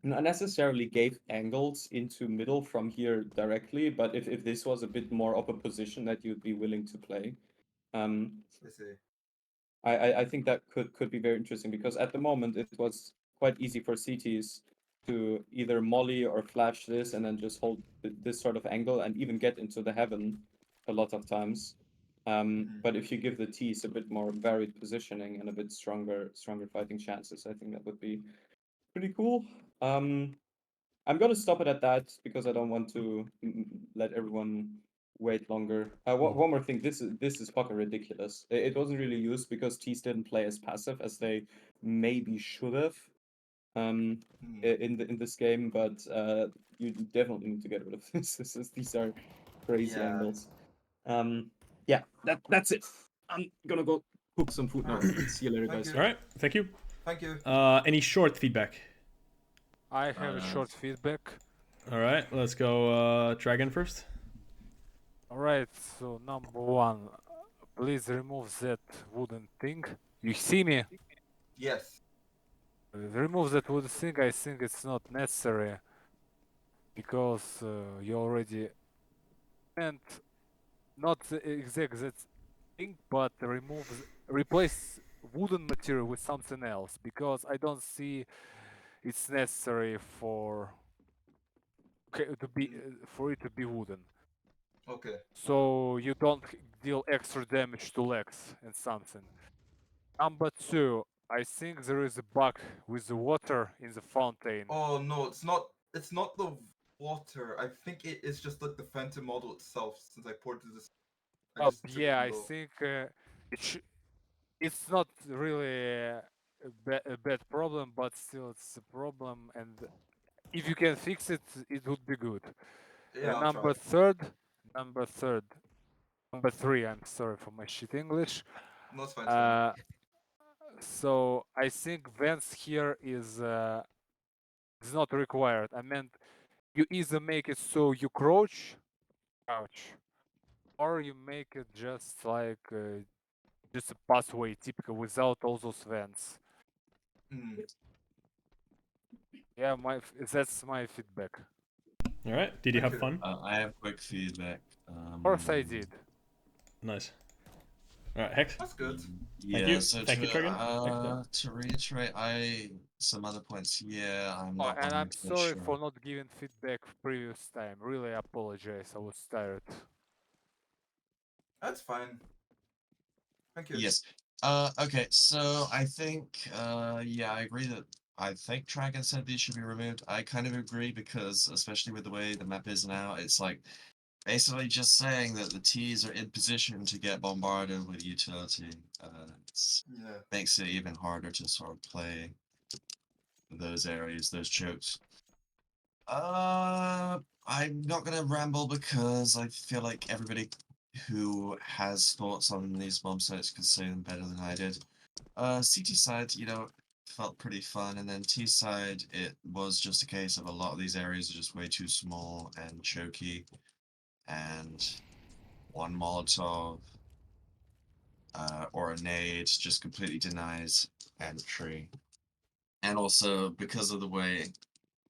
not necessarily gave angles into middle from here directly, but if this was a bit more of a position that you'd be willing to play. I see. I think that could be very interesting because at the moment it was quite easy for CTs to either molly or flash this and then just hold this sort of angle and even get into the heaven a lot of times. But if you give the T's a bit more varied positioning and a bit stronger fighting chances, I think that would be pretty cool. I'm gonna stop it at that because I don't want to let everyone wait longer. One more thing. This is fucking ridiculous. It wasn't really used because T's didn't play as passive as they maybe should have. In this game, but you definitely need to get rid of this. These are crazy Yeah. angles. Yeah, that's it. I'm gonna go cook some food now. Alright. See you later, Thank guys. you. All right, thank you. Thank you. Any short feedback? I have a short feedback. All right, let's go. Dragon first. Alright, so number one, please remove that wooden thing. You see me? Yes. Remove that wooden thing, I think it's not necessary. Because you already meant not the exact that thing, but replace wooden material with something else. Because I don't see it's necessary for for it to be wooden. Okay. So you don't deal extra damage to legs and something. Number two, I think there is a bug with the water in the fountain. Oh no, it's not. It's not the water. I think it is just like the Phantom model itself. Since I ported this, I just took it Yeah, from I the. think it's not really a bad problem, but still it's a problem. And if you can fix it, it would be good. Yeah, I'll Number try. third, number third, number three. I'm sorry for my shit English. No, it's fine. It's fine. So I think vents here is not required. I meant you either make it so you crouch, or you make it just like just a pathway, typical without all those vents. Yeah, that's my feedback. All right, did you Thank have you. fun? I have quick feedback. Of course I did. Nice. All right, Hex. That's good. Thank Yeah, you. so Thank you, Dragon. to reiterate, some other points. Yeah, I'm Oh, not and I'm 100% sorry sure. for not giving feedback previous time. Really apologize. I was tired. That's fine. Thank you. Yes. Okay, so I think, yeah, I agree that I think Dragon said these should be removed. I kind of agree because, especially with the way the map is now, it's like basically just saying that the T's are in position to get bombarded with utility. Yeah. Makes it even harder to sort of play those areas, those chokes. I'm not gonna ramble because I feel like everybody who has thoughts on these bomb sites could say them better than I did. CT side, you know, felt pretty fun, and then T side, it was just a case of a lot of these areas are just way too small and choky, and one Molotov or a nade just completely denies entry. And also, because of the way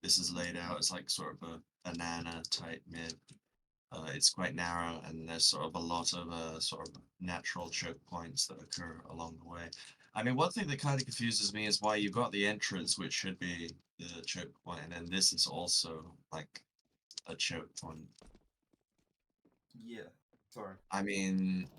this is laid out, it's like sort of a banana type mid. It's quite narrow, and there's sort of a lot of sort of natural choke points that occur along the way. I mean, one thing that kind of confuses me is why you've got the entrance, which should be the choke point, and then this is also like a choke point. Yeah. Sorry. I mean,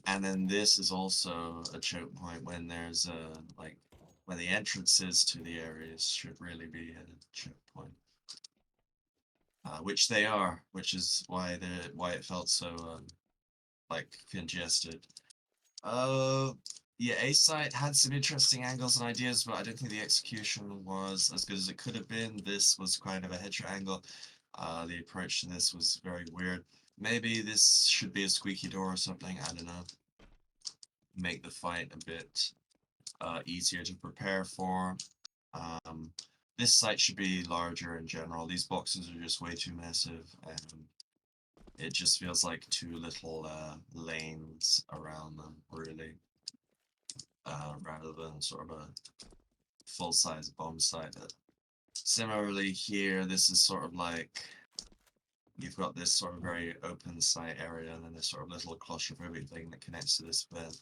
and then this is also a choke point when there's like when the entrances to the areas should really be a choke point. Which they are, which is why it felt so like congested. Yeah, A site had some interesting angles and ideas, but I don't think the execution was as good as it could have been. This was kind of a headshot angle. The approach to this was very weird. Maybe this should be a squeaky door or something. I don't know. Make the fight a bit easier to prepare for. This site should be larger in general. These boxes are just way too massive, and it just feels like too little lanes around them, really. Rather than sort of a full-size bomb site. Similarly here, this is sort of like you've got this sort of very open site area, and then this sort of little claustrophobic thing that connects to this vent.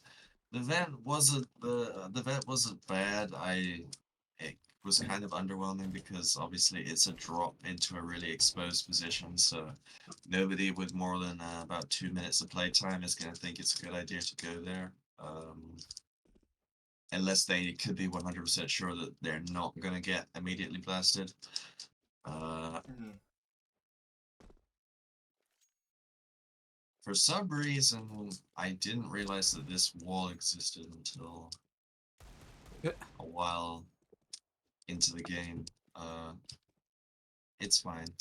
The vent wasn't the vent wasn't bad. It was kind of underwhelming because obviously it's a drop into a really exposed position, so nobody with more than about 2 minutes of playtime is going to think it's a good idea to go there. Unless they could be 100% sure that they're not going to get immediately blasted. For some reason, I didn't realize that this wall existed until a while into the game. It's fine.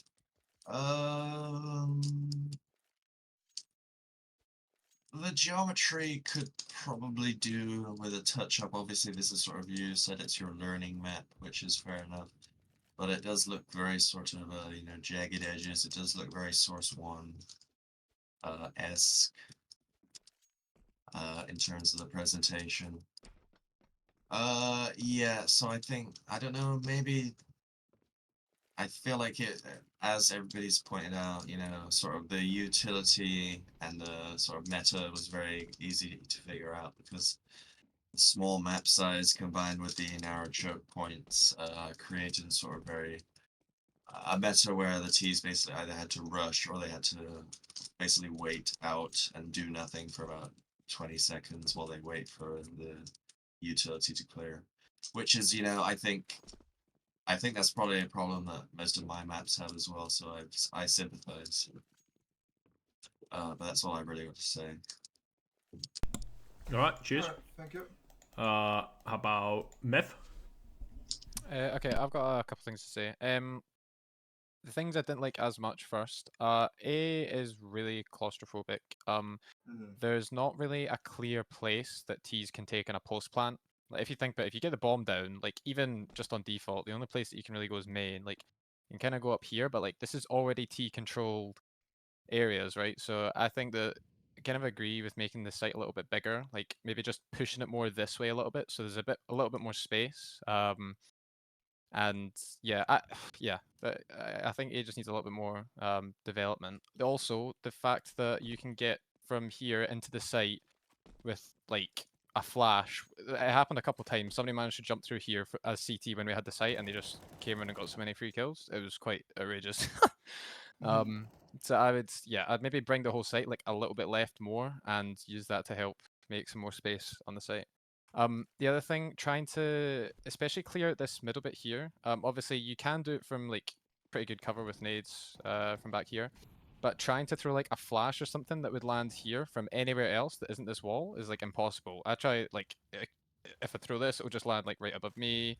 The geometry could probably do with a touch-up. Obviously, this is sort of you said it's your learning map, which is fair enough. But it does look very sort of, you know, jagged edges. It does look very Source 1 esque in terms of the presentation. Yeah, so I think, I don't know, maybe I feel like it, as everybody's pointed out, you know, sort of the utility and the sort of meta was very easy to figure out because the small map size combined with the narrow choke points created sort of very a meta where the T's basically either had to rush or they had to basically wait out and do nothing for about 20 seconds while they wait for the utility to clear. Which is, you know, I think that's probably a problem that most of my maps have as well, so I sympathize. But that's all I really got to say. All right, cheers. Alright, thank you. How about Meth? Okay, I've got a couple things to say. The things I didn't like as much first. A is really claustrophobic. There's not really a clear place that T's can take in a post plant. Like if you think about it, if you get the bomb down, like even just on default, the only place that you can really go is main. Like you can kind of go up here, but like this is already T controlled areas, right? So I think that I kind of agree with making the site a little bit bigger, like maybe just pushing it more this way a little bit, so there's a little bit more space. And yeah, I think it just needs a little bit more development. Also, the fact that you can get from here into the site with like a flash, it happened a couple times. Somebody managed to jump through here as CT when we had the site, and they just came in and got so many free kills. It was quite outrageous. So I'd maybe bring the whole site like a little bit left more and use that to help make some more space on the site. The other thing, trying to especially clear out this middle bit here. Obviously you can do it from like pretty good cover with nades from back here, but trying to throw like a flash or something that would land here from anywhere else that isn't this wall is like impossible. I try like if I throw this, it'll just land like right above me.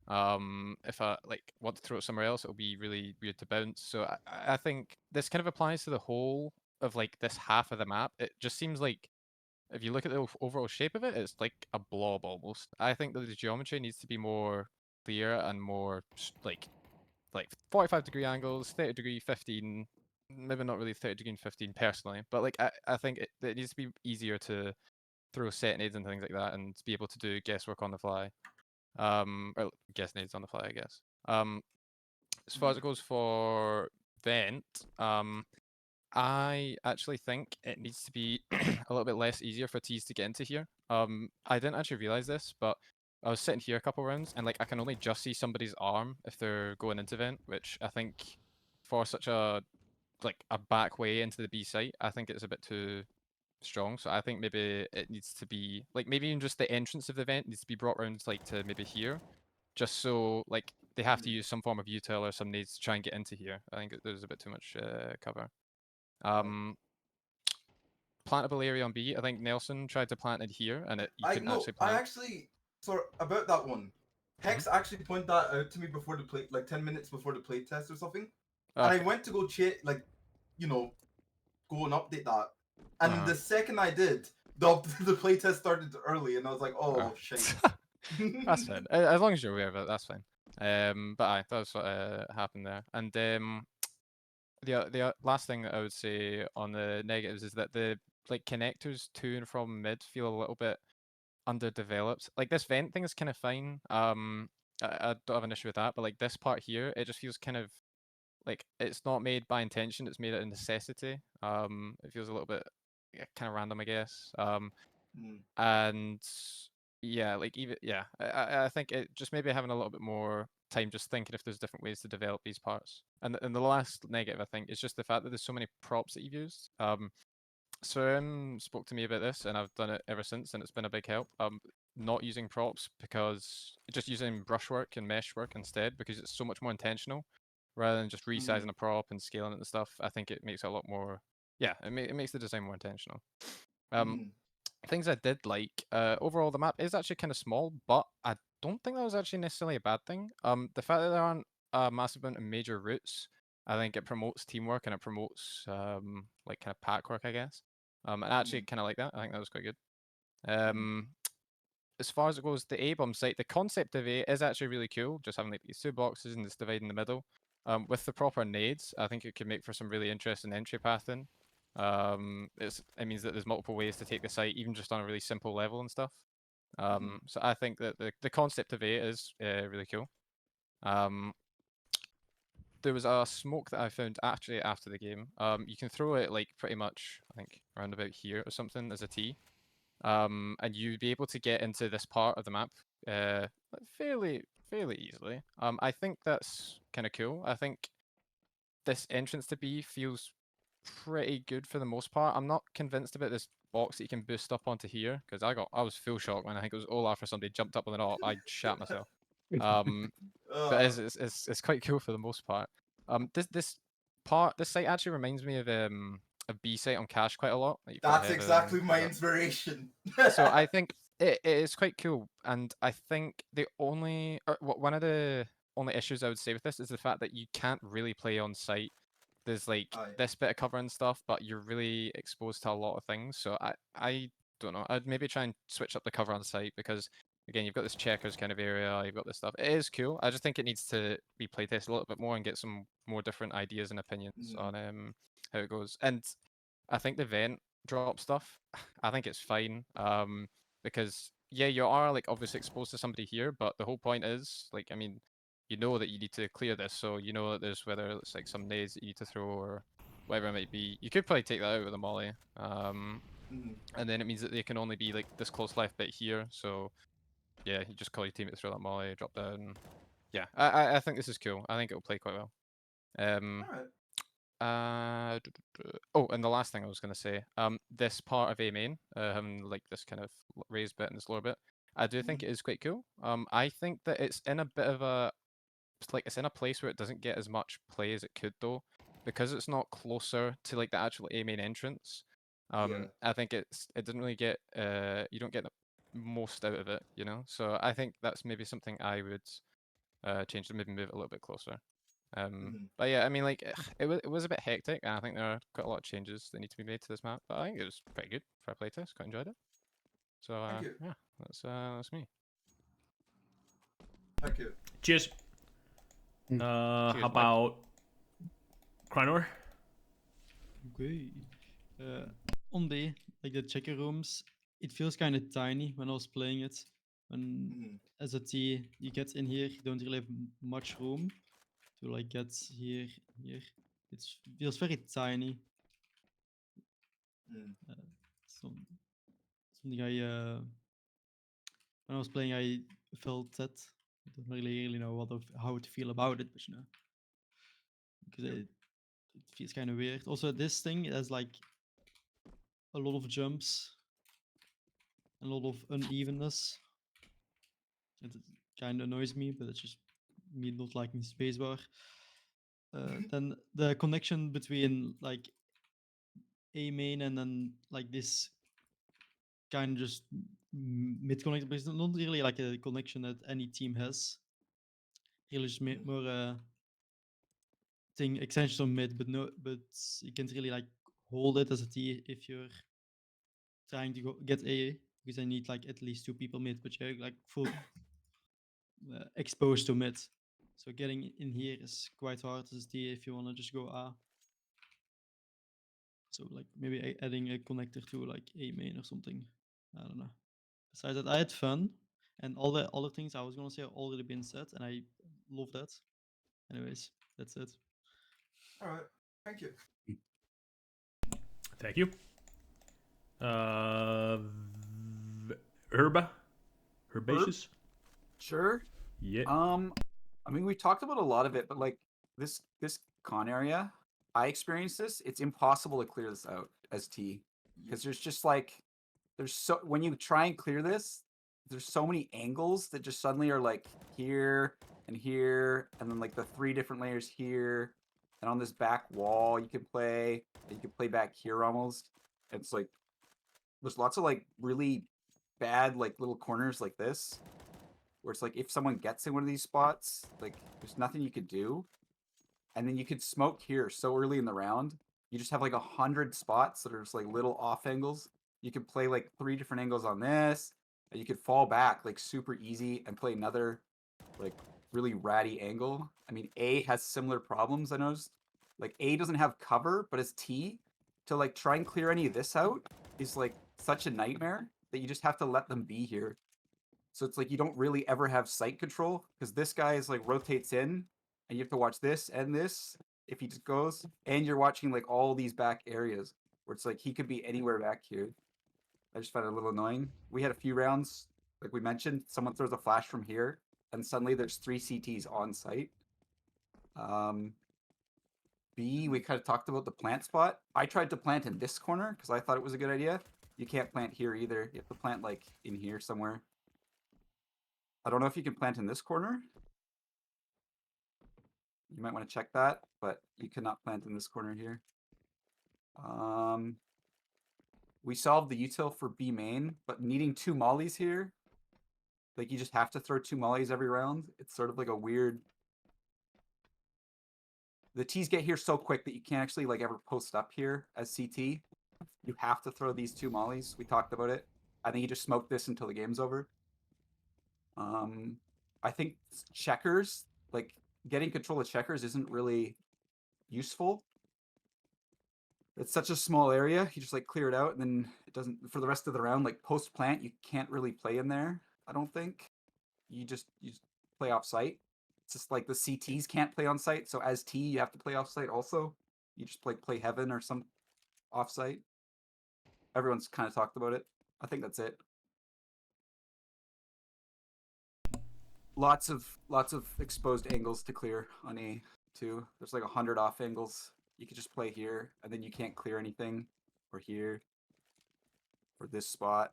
If I like want to throw it somewhere else, it'll be really weird to bounce. So I think this kind of applies to the whole of like this half of the map, it just seems like if you look at the overall shape of it, it's like a blob almost. I think that the geometry needs to be more clear and more like 45-degree angles, 30-degree, 15, maybe not really 30-degree and 15 personally, but like I think it needs to be easier to throw set nades and things like that and be able to do guesswork on the fly. Or guess nades on the fly, I guess. As far as it goes for vent, I actually think it needs to be a little bit less easier for T's to get into here. I didn't actually realize this, but I was sitting here a couple rounds and like I can only just see somebody's arm if they're going into vent, which I think for such a back way into the B site, I think it's a bit too strong. So I think maybe it needs to be like maybe even just the entrance of the vent needs to be brought around like to maybe here, just so like they have to use some form of util or some nades to try and get into here. I think there's a bit too much cover. Plantable area on B. I think Nelson tried to plant it here, and you couldn't actually I plant. actually sorry about that one. Hex actually pointed that out to me before the play, like 10 minutes before the play test or something. And I Okay. went to go check, like, you know, go and update that. And the second I did, the play test started early, and I was like, oh shit. That's fine. As long as you're aware of it, that's fine. But aye, that was what happened there. And the last thing that I would say on the negatives is that the like connectors to and from mid feel a little bit underdeveloped. Like this vent thing is kind of fine. I don't have an issue with that, but like this part here, it just feels kind of like it's not made by intention. It's made out of necessity. It feels a little bit kind of random, I guess. And yeah, like even yeah, I think it just maybe having a little bit more time just thinking if there's different ways to develop these parts. And the last negative I think is just the fact that there's so many props that you've used. Swim spoke to me about this, and I've done it ever since, and it's been a big help. Not using props because just using brushwork and mesh work instead, because it's so much more intentional rather than just resizing a prop and scaling it and stuff. I think it makes it a lot more. Yeah, it makes the design more intentional. Things I did like. Overall, the map is actually kind of small, but I don't think that was actually necessarily a bad thing. The fact that there aren't a massive amount of major routes, I think it promotes teamwork and it promotes like kind of pack work, I guess. And I actually kind of like that. I think that was quite good. As far as it goes, the A bomb site, the concept of A is actually really cool. Just having like these two boxes and this divide in the middle. With the proper nades, I think it could make for some really interesting entry pathing. It means that there's multiple ways to take the site, even just on a really simple level and stuff. So I think that the concept of A is really cool. There was a smoke that I found actually after the game. You can throw it like pretty much, I think, around about here or something as a T. And you'd be able to get into this part of the map fairly easily. I think that's kind of cool. I think this entrance to B feels pretty good for the most part. I'm not convinced about this box that you can boost up onto here because I was full shock when I think it was Olaf or somebody jumped up on it all. I shat myself. But it's quite cool for the most part. This site actually reminds me of a B site on Cache quite a lot. Like That's exactly my inspiration. So I think it is quite cool, and I think one of the only issues I would say with this is the fact that you can't really play on site. There's like this bit of cover and stuff, but you're really exposed to a lot of things. So I don't know. I'd maybe try and switch up the cover on site because again, you've got this checkers kind of area. You've got this stuff. It is cool. I just think it needs to be playtested a little bit more and get some more different ideas and opinions on how it goes. And I think the vent drop stuff, I think it's fine. Because yeah, you are like obviously exposed to somebody here, but the whole point is like, I mean, you know that you need to clear this, so you know that there's whether it's like some nades that you need to throw or whatever it might be. You could probably take that out with a molly. And then it means that they can only be like this close left bit here. So yeah, you just call your teammate to throw that molly, drop down. Yeah, I think this is cool. I think it'll play quite well. Oh, and the last thing I was gonna say, this part of A main, having like this kind of raised bit and this lower bit, I do think it is quite cool. I think that it's in a bit of a it's in a place where it doesn't get as much play as it could though, because it's not closer to like the actual A main entrance. I think it doesn't really get you don't get the most out of it, you know. So I think that's maybe something I would change to maybe move it a little bit closer. But yeah, I mean, like it was a bit hectic, and I think there are quite a lot of changes that need to be made to this map. But I think it was pretty good for a playtest. Quite enjoyed it. So Thank you. yeah, that's me. Thank you. Cheers. Cheers, How Mike. about Kranor? Okay. On B, like the checker rooms, it feels kind of tiny when I was playing it. When as a T, you get in here, you don't really have much room to like get here. It feels very tiny. Some, something when I was playing, I felt that. I don't really know how to feel about it, but you know, because it feels kind of weird. Also, this thing has like a lot of jumps, a lot of unevenness. It kind of annoys me, but it's just me not liking spacebar. Then the connection between like A main and then like this kind of just mid connected, but it's not really like a connection that any team has. Really just more thing extensions on mid, but you can't really like hold it as a T if you're trying to get A, because I need like at least 2 people mid, but you're like full exposed to mid. So getting in here is quite hard as a T if you want to just go A. So like maybe adding a connector to like A main or something. I don't know. Besides that, I had fun, and all the other things I was gonna say have already been said, and I love that. Anyways, that's it. All right. Thank you. Thank you. Herba? Herbaceous? Sure. Yeah. I mean, we talked about a lot of it, but like this con area, I experienced this. It's impossible to clear this out as T, because there's just like when you try and clear this, there's so many angles that just suddenly are like here and here, and then like the 3 different layers here, and on this back wall you can play back here almost. It's like there's lots of like really bad like little corners like this, where it's like if someone gets in one of these spots, like there's nothing you could do. And then you could smoke here so early in the round. You just have like 100 spots that are just like little off angles. You could play like 3 different angles on this, and you could fall back like super easy and play another like really ratty angle. I mean, A has similar problems, I noticed. Like A doesn't have cover, but as T, to like try and clear any of this out is like such a nightmare that you just have to let them be here. So it's like you don't really ever have sight control, because this guy is like rotates in, and you have to watch this and this if he just goes, and you're watching like all these back areas where it's like he could be anywhere back here. I just found it a little annoying. We had a few rounds, like we mentioned, someone throws a flash from here, and suddenly there's 3 CTs on site. B, we kind of talked about the plant spot. I tried to plant in this corner because I thought it was a good idea. You can't plant here either. You have to plant like in here somewhere. I don't know if you can plant in this corner. You might want to check that, but you cannot plant in this corner here. We solved the util for B main, but needing 2 mollies here, like you just have to throw 2 mollies every round. It's sort of like a weird. The T's get here so quick that you can't actually like ever post up here as CT. You have to throw these 2 mollies. We talked about it. I think you just smoke this until the game's over. I think checkers, like getting control of checkers isn't really useful. It's such a small area. You just like clear it out, and then it doesn't for the rest of the round. Like post plant, you can't really play in there. I don't think. You just play off site. It's just like the CTs can't play on site. So as T, you have to play off site also. You just play heaven or some off site. Everyone's kind of talked about it. I think that's it. Lots of exposed angles to clear on A too. There's like 100 off angles. You could just play here, and then you can't clear anything, or here, or this spot.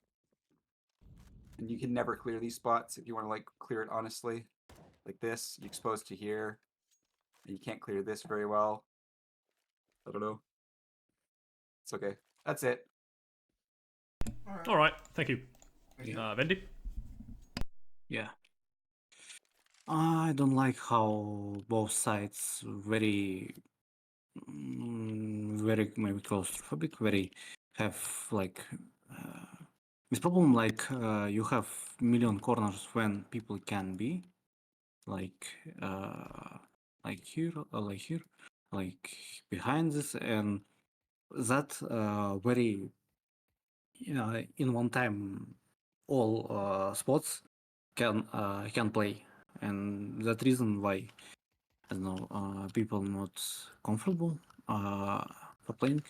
And you can never clear these spots if you want to like clear it honestly. Like this, you expose to here, and you can't clear this very well. I don't know. It's okay. That's it. All right. Thank you. Vendi? Yeah. I don't like how both sides very very maybe claustrophobic, very have like this problem like you have million corners when people can be like here, like behind this, and that very in one time all spots can play, and that reason why I don't know people not comfortable for playing.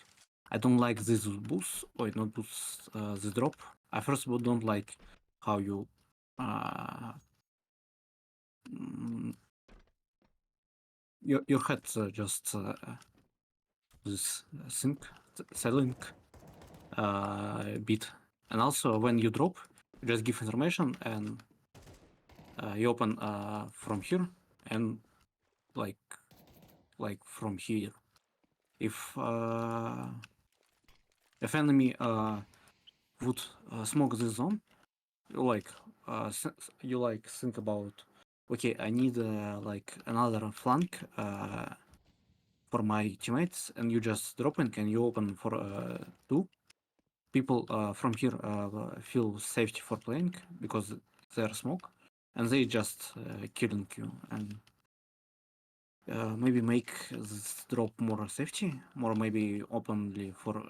I don't like this boost or not boost this drop. I first of all don't like how you mm, your head just this sync selling bit, and also when you drop, you just give information and you open from here and like from here. If enemy would smoke this zone, you like you like think about, okay, I need like another flank for my teammates, and you just dropping and you open for two people from here feel safety for playing because they're smoke, and they just killing you, and maybe make this drop more safety, more maybe openly for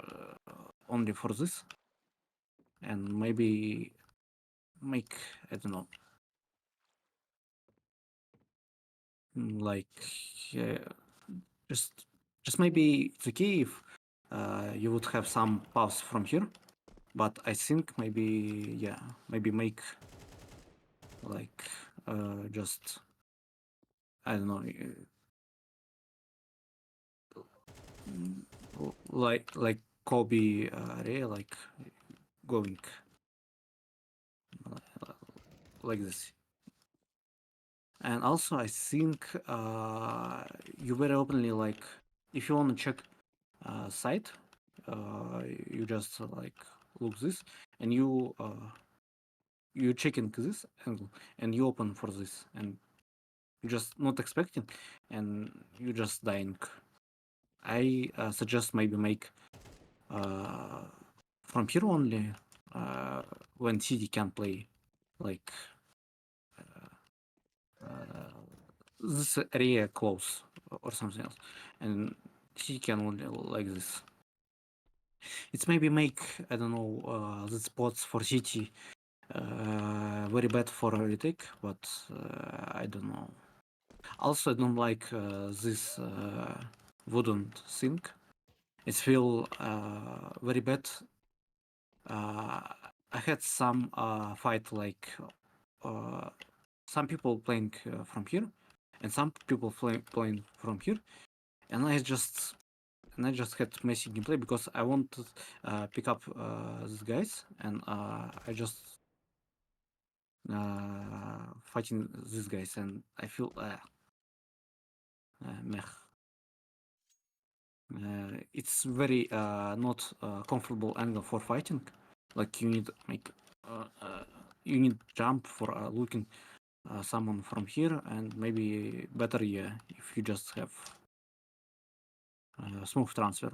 only for this, and maybe make, I don't know, like just maybe it's okay if you would have some paths from here, but I think maybe maybe make like just, I don't know, like Kobe area, like going like this. And also I think you very openly, like if you want to check site, you just like look this, and you checking this angle, and you open for this, and you just not expecting, and you just dying. I suggest maybe make from here only when CD can play like this area close or something else, and CD can only like this. It's maybe make, I don't know, the spots for city very bad for a retake, but I don't know. Also, I don't like this wooden sink. It feel very bad. I had some fight like some people playing from here, and some people playing from here, and I just had messy gameplay because I want to pick up these guys, and I just fighting these guys, and I feel meh. It's very not comfortable angle for fighting. Like you need make you need jump for looking someone from here, and maybe better if you just have smooth transfer,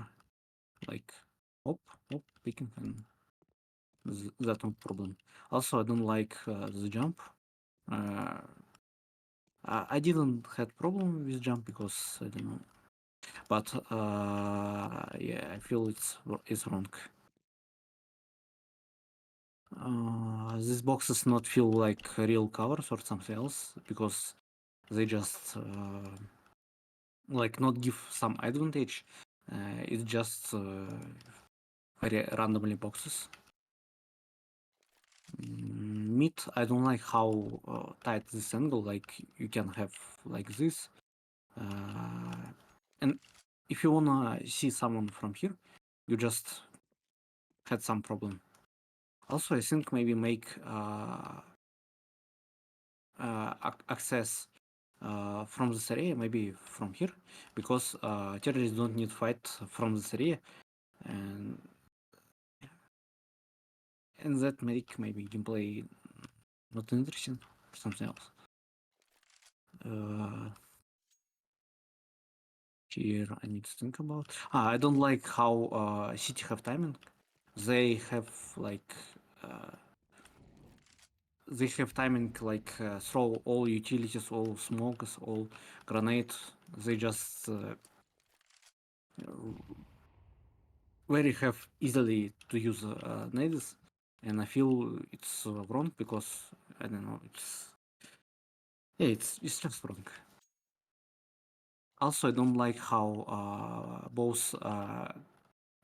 like hop picking, and that's no problem. Also, I don't like the jump. I didn't had problem with jump because I don't know, but I feel it's wrong. These boxes not feel like real covers or something else because they just like not give some advantage. It's just very randomly boxes. Mid, I don't like how tight this angle. Like you can have like this, and if you wanna see someone from here, you just had some problem. Also, I think maybe make access from this area, maybe from here, because terrorists don't need fight from this area, and that make maybe gameplay not interesting or something else. Here I need to think about. I don't like how City have timing. They have like throw all utilities, all smokes, all grenades. They just very have easily to use nades, and I feel it's wrong because I don't know. It's just wrong. Also, I don't like how both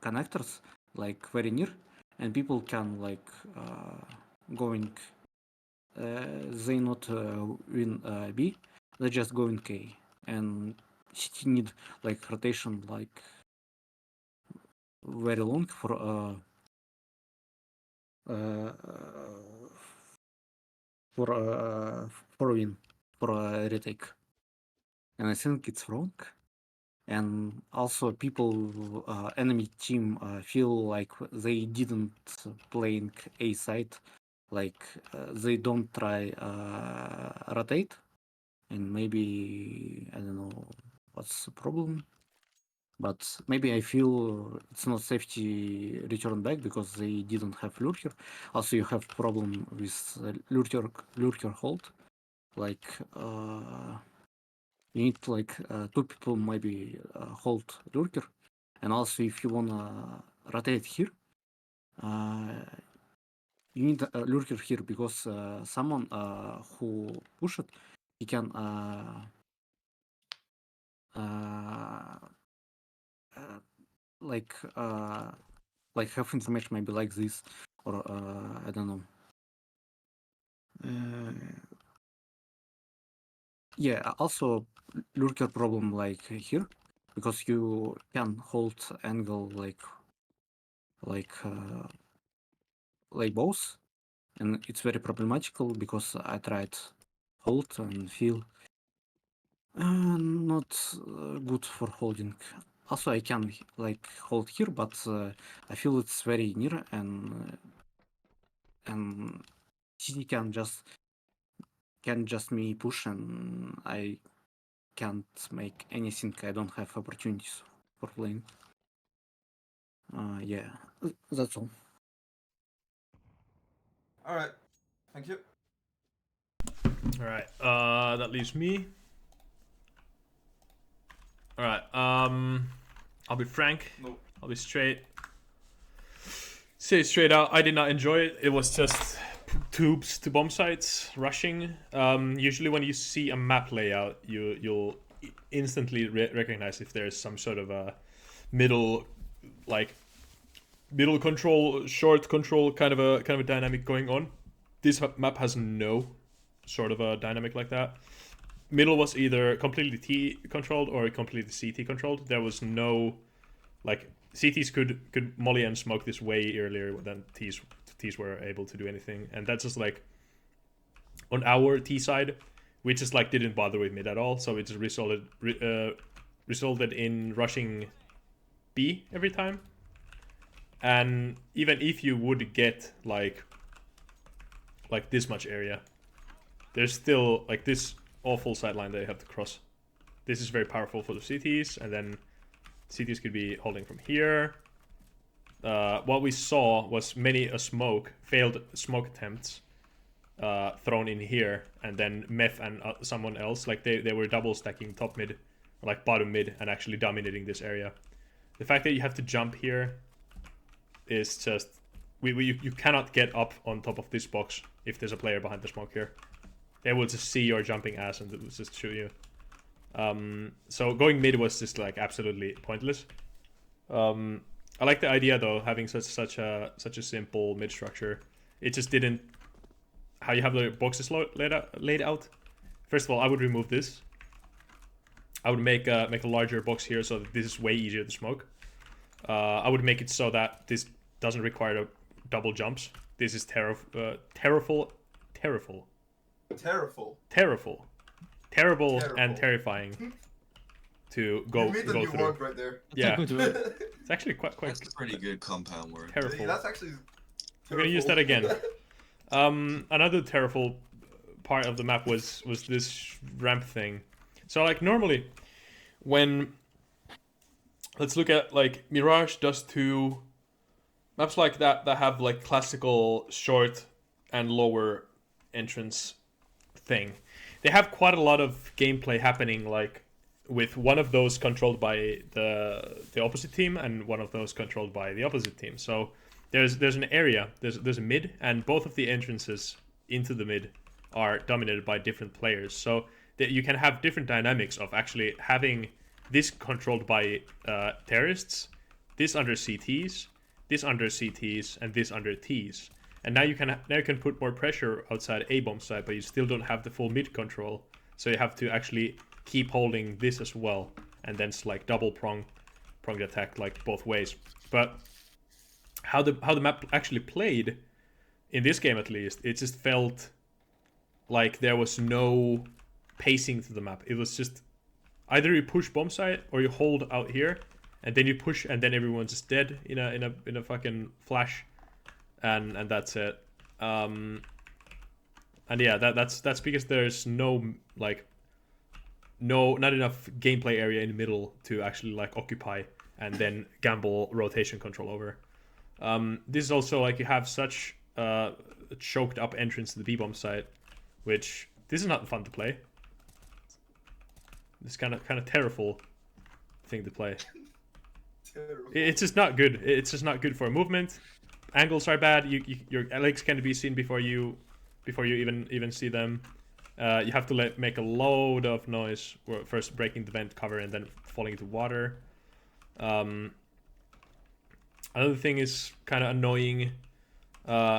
connectors like very near, and people can like going. They not win B, they just go in K, and City need like rotation like very long for win for retake, and I think it's wrong. And also people enemy team feel like they didn't playing A side, like they don't try rotate, and maybe I don't know what's the problem, but maybe I feel it's not safety return back because they didn't have lurker. Also you have problem with lurker hold, like you need like 2 people maybe hold lurker, and also if you wanna rotate here, you need a lurker here because someone who push it, he can like have information maybe like this, or I don't know. Yeah, also lurker problem like here, because you can hold angle like both, and it's very problematical because I tried hold and feel not good for holding. Also, I can like hold here, but I feel it's very near, and CD can just me push, and I can't make anything. I don't have opportunities for playing. Yeah, that's all. All right, thank you. All right, that leaves me. All right, I'll be frank. No. I'll be straight. Say it straight out, I did not enjoy it. It was just tubes to bomb sites, rushing. Usually when you see a map layout, you'll instantly recognize if there's some sort of a middle control, short control kind of a dynamic going on. This map has no sort of a dynamic like that. Middle was either completely T controlled or completely CT controlled. There was no like CTs could molly and smoke this way earlier than Ts were able to do anything, and that's just like on our T side, we just like didn't bother with mid at all, so it just resulted in rushing B every time. And even if you would get like this much area, there's still like this awful sideline that you have to cross. This is very powerful for the CTs, and then CTs could be holding from here. What we saw was many failed smoke attempts thrown in here, and then Meth and someone else, like they were double stacking top mid, or like bottom mid, and actually dominating this area. The fact that you have to jump here is just you cannot get up on top of this box if there's a player behind the smoke here. They will just see your jumping ass and will just shoot you. So going mid was just like absolutely pointless. I like the idea though, having such a simple mid structure. It just didn't how you have the boxes laid out. First of all, I would remove this. I would make a larger box here so that this is way easier to smoke. I would make it so that this doesn't require double jumps. This is terrible and terrifying to go You made the go new through. word right there. Yeah, it's actually quite. That's a pretty good compound word. Terrible. That's actually. I'm gonna use that again. Another terrible part of the map was this ramp thing. So like normally, when let's look at like Mirage, Dust 2, maps like that have like classical short and lower entrance thing. They have quite a lot of gameplay happening, like with one of those controlled by the opposite team and one of those controlled by the opposite team. So there's an area, there's a mid, and both of the entrances into the mid are dominated by different players. So that you can have different dynamics of actually having this controlled by terrorists, this under CTs, this under CTs, and this under Ts. And now you can put more pressure outside A bomb side, but you still don't have the full mid control. So you have to actually keep holding this as well, and then it's like double pronged attack, like both ways. But how the map actually played in this game, at least, it just felt like there was no pacing to the map. It was just either you push bomb site or you hold out here, and then you push, and then everyone's just dead in a fucking flash. And that's it. And yeah, that's because there's not enough gameplay area in the middle to actually like occupy and then gamble rotation control over. This is also like you have such a choked up entrance to the B bomb site, which this is not fun to play. This kind of terrible thing to play. It's just not good. It's just not good for movement. Angles are bad. Your legs can be seen before you even see them. You have to make a load of noise first breaking the vent cover and then falling into water. Another thing is kind of annoying.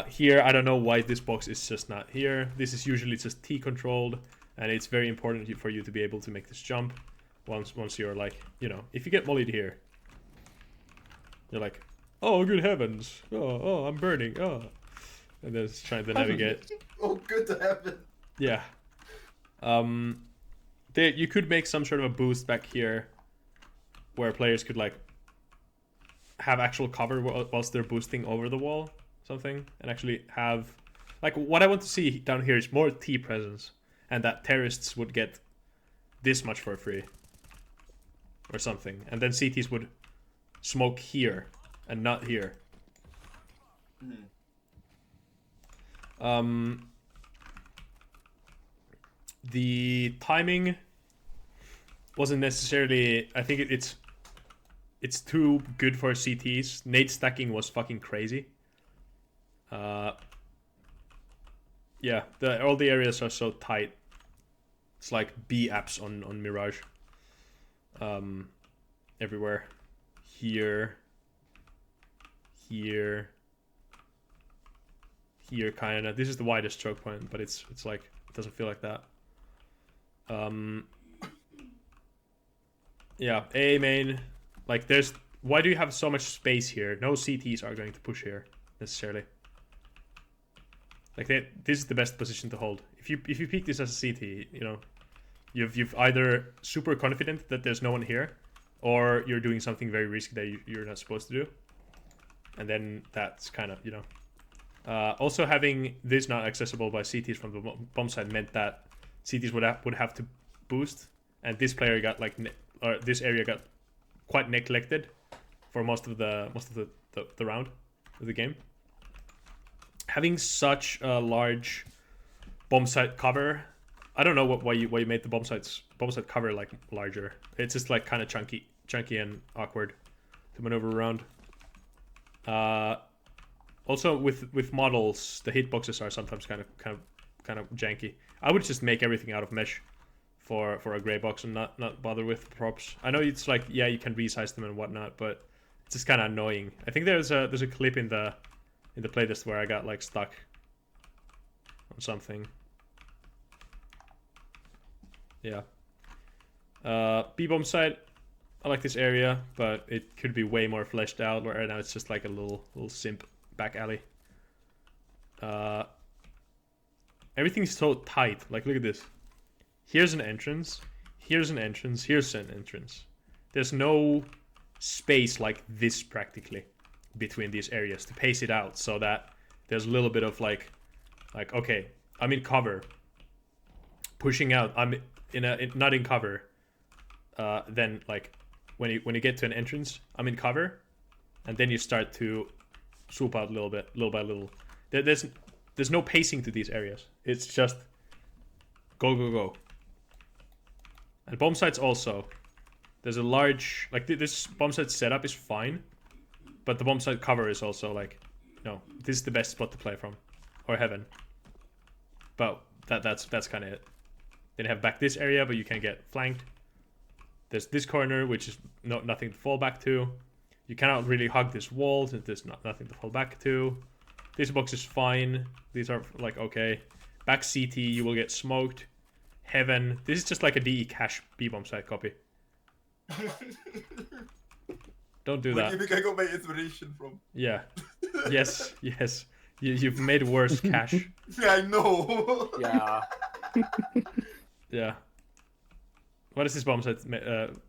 Here, I don't know why this box is just not here. This is usually just T controlled, and it's very important for you to be able to make this jump. Once you're like, if you get mollied here, you're like, oh, good heavens. Oh, I'm burning. Oh. And then it's trying to navigate. Oh, good heaven. Yeah. You could make some sort of a boost back here where players could like have actual cover whilst they're boosting over the wall, something, and actually have like what I want to see down here is more T presence, and that terrorists would get this much for free or something, and then CTs would smoke here and not here. The timing wasn't necessarily. I think it's too good for CTs. Nade stacking was fucking crazy. Yeah, all the areas are so tight. It's like B apps on Mirage. Everywhere. Here, kind of. This is the widest choke point, but it's like it doesn't feel like that. Yeah, A main. Like, why do you have so much space here? No CTs are going to push here necessarily. Like this is the best position to hold. If you peek this as a CT, you've either super confident that there's no one here, or you're doing something very risky that you're not supposed to do. And then that's kind of, also having this not accessible by CTs from the bomb side meant that CTs would have to boost, and this player got or this area got quite neglected for most of the round of the game. Having such a large bomb site cover, I don't know why you made the bomb site cover like larger. It's just like kind of chunky and awkward to maneuver around. Also with models, the hitboxes are sometimes kind of janky. I would just make everything out of mesh for a gray box and not bother with props. I know it's like, yeah, you can resize them and whatnot, but it's just kind of annoying. I think there's a clip in the playtest where I got like stuck on something. Yeah. B bomb side, I like this area, but it could be way more fleshed out. Right now it's just like a little simp back alley. Everything's so tight. Like, look at this. Here's an entrance. Here's an entrance. Here's an entrance. There's no space like this practically between these areas to pace it out so that there's a little bit of like okay, I'm in cover, pushing out. I'm not in cover. Then like when you get to an entrance, I'm in cover, and then you start to swoop out a little bit, little by little. There's no pacing to these areas. It's just go go go. And bomb sites also. There's a large like this bomb site setup is fine, but the bomb site cover is also like, no, this is the best spot to play from, or heaven. But that's kind of it. Then you have back this area, but you can get flanked. There's this corner, which is nothing to fall back to. You cannot really hug this wall since there's nothing to fall back to. This box is fine. These are like okay. Back CT, you will get smoked. Heaven. This is just like a DE cache B-bomb site copy. Don't do that. You think I got my inspiration from? Yeah. Yes. Yes. You've made worse cache. Yeah, I know. Yeah. Yeah. What is this bomb site?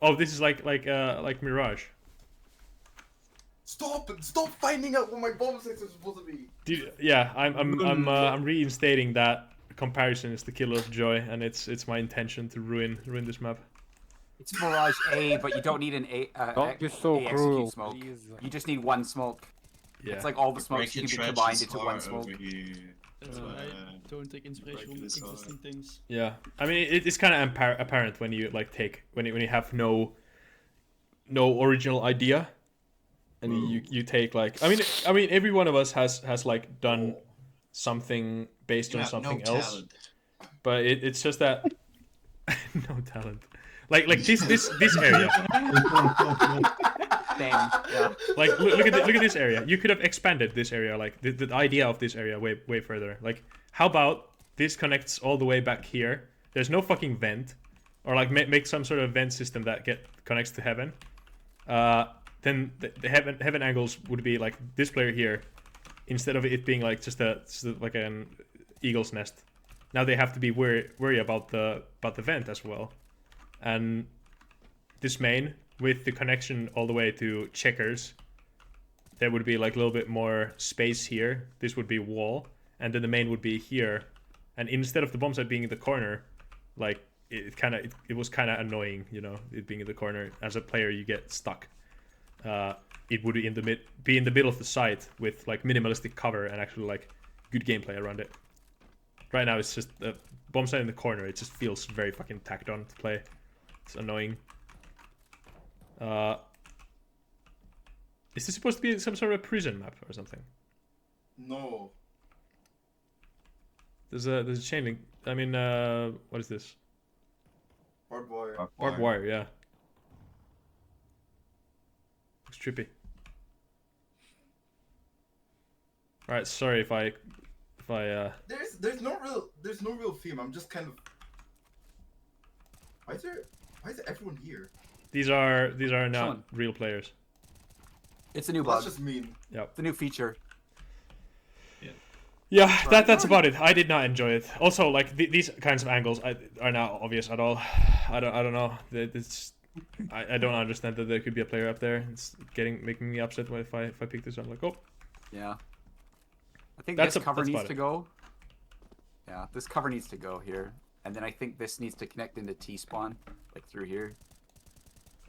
Oh, this is like Mirage. Stop finding out what my bomb sites are supposed to be. Dude, yeah, I'm reinstating that comparison is the killer of joy, and it's my intention to ruin this map. It's Mirage A, but you don't need an Don't be so A cruel, execute smoke. please. You just need one smoke. Yeah. It's like all the smokes Breaking can be trenches combined into one are smoke. over here. I don't take inspiration from this existing things. Yeah, I mean it's kind of apparent when you like when you have no original idea, and you take like I mean every one of us has like done something based on something else, talent. but it's just that no talent. Like this area. Same, yeah. Like look at this area. You could have expanded this area, like the idea of this area way further. Like how about this connects all the way back here? There's no fucking vent, or like make some sort of vent system that connects to heaven. Then the heaven angles would be like this player here, instead of it being like just like an eagle's nest. Now they have to be worry about the vent as well, and this main with the connection all the way to checkers, there would be like a little bit more space here. This would be wall, and then the main would be here. And instead of the bomb site being in the corner, like it was kind of annoying, you know, it being in the corner. As a player, you get stuck. It would be in the middle of the site with like minimalistic cover and actually like good gameplay around it. Right now, it's just a bomb site in the corner. It just feels very fucking tacked on to play. It's annoying. Is this supposed to be some sort of a prison map or something? No. There's a chain link. I mean, what is this? Barbed wire. Barbed wire, yeah. Looks trippy. Alright, sorry if I There's no real theme. I'm just kind of. Why is everyone here? These are not Chilling. real players. It's a new That's bug. just mean. Yep. The new feature. Yeah, that's about it. I did not enjoy it. Also, like these kinds of angles are not obvious at all. I don't know. I don't understand that there could be a player up there. It's making me upset if I pick this up. I'm like, oh. Yeah. I think That's this cover about needs it. to go. Yeah, this cover needs to go here. And then I think this needs to connect into T-spawn, like through here.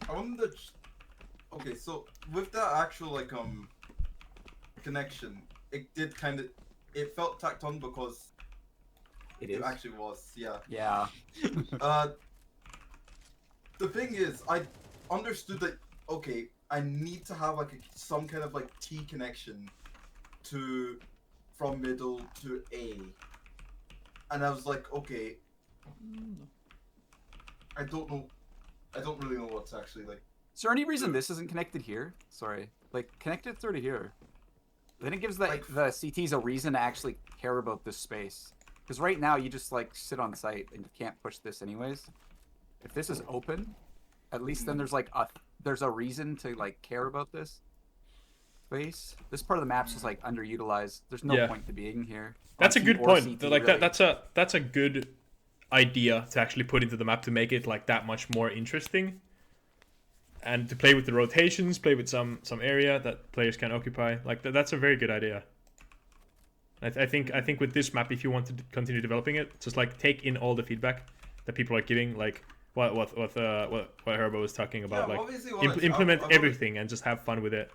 I wonder. Okay, so with that actual like connection, it did kind of. It felt tacked on because it actually was. Yeah. Yeah. The thing is, I understood that. Okay, I need to have like some kind of like T connection from middle to A, and I was like, okay. I don't know. I don't really know what's actually like. Is there any reason this isn't connected here? Sorry. Like, connect it through to here. Then it gives the CTs a reason to actually care about this space. Because right now, you just, like, sit on site and you can't push this anyways. If this is open, at least then there's, like, there's a reason to, like, care about this space. This part of the map's just, like, underutilized. There's no point to being here. That's a good point. CT, Like really. that's a good idea to actually put into the map to make it like that much more interesting, and to play with the rotations, play with some area that players can occupy. Like that's a very good idea. I think with this map, if you want to continue developing it, just like take in all the feedback that people are giving, like what Herbo was talking about, Yeah, like obviously wanna- implement I wanna- everything and just have fun with it.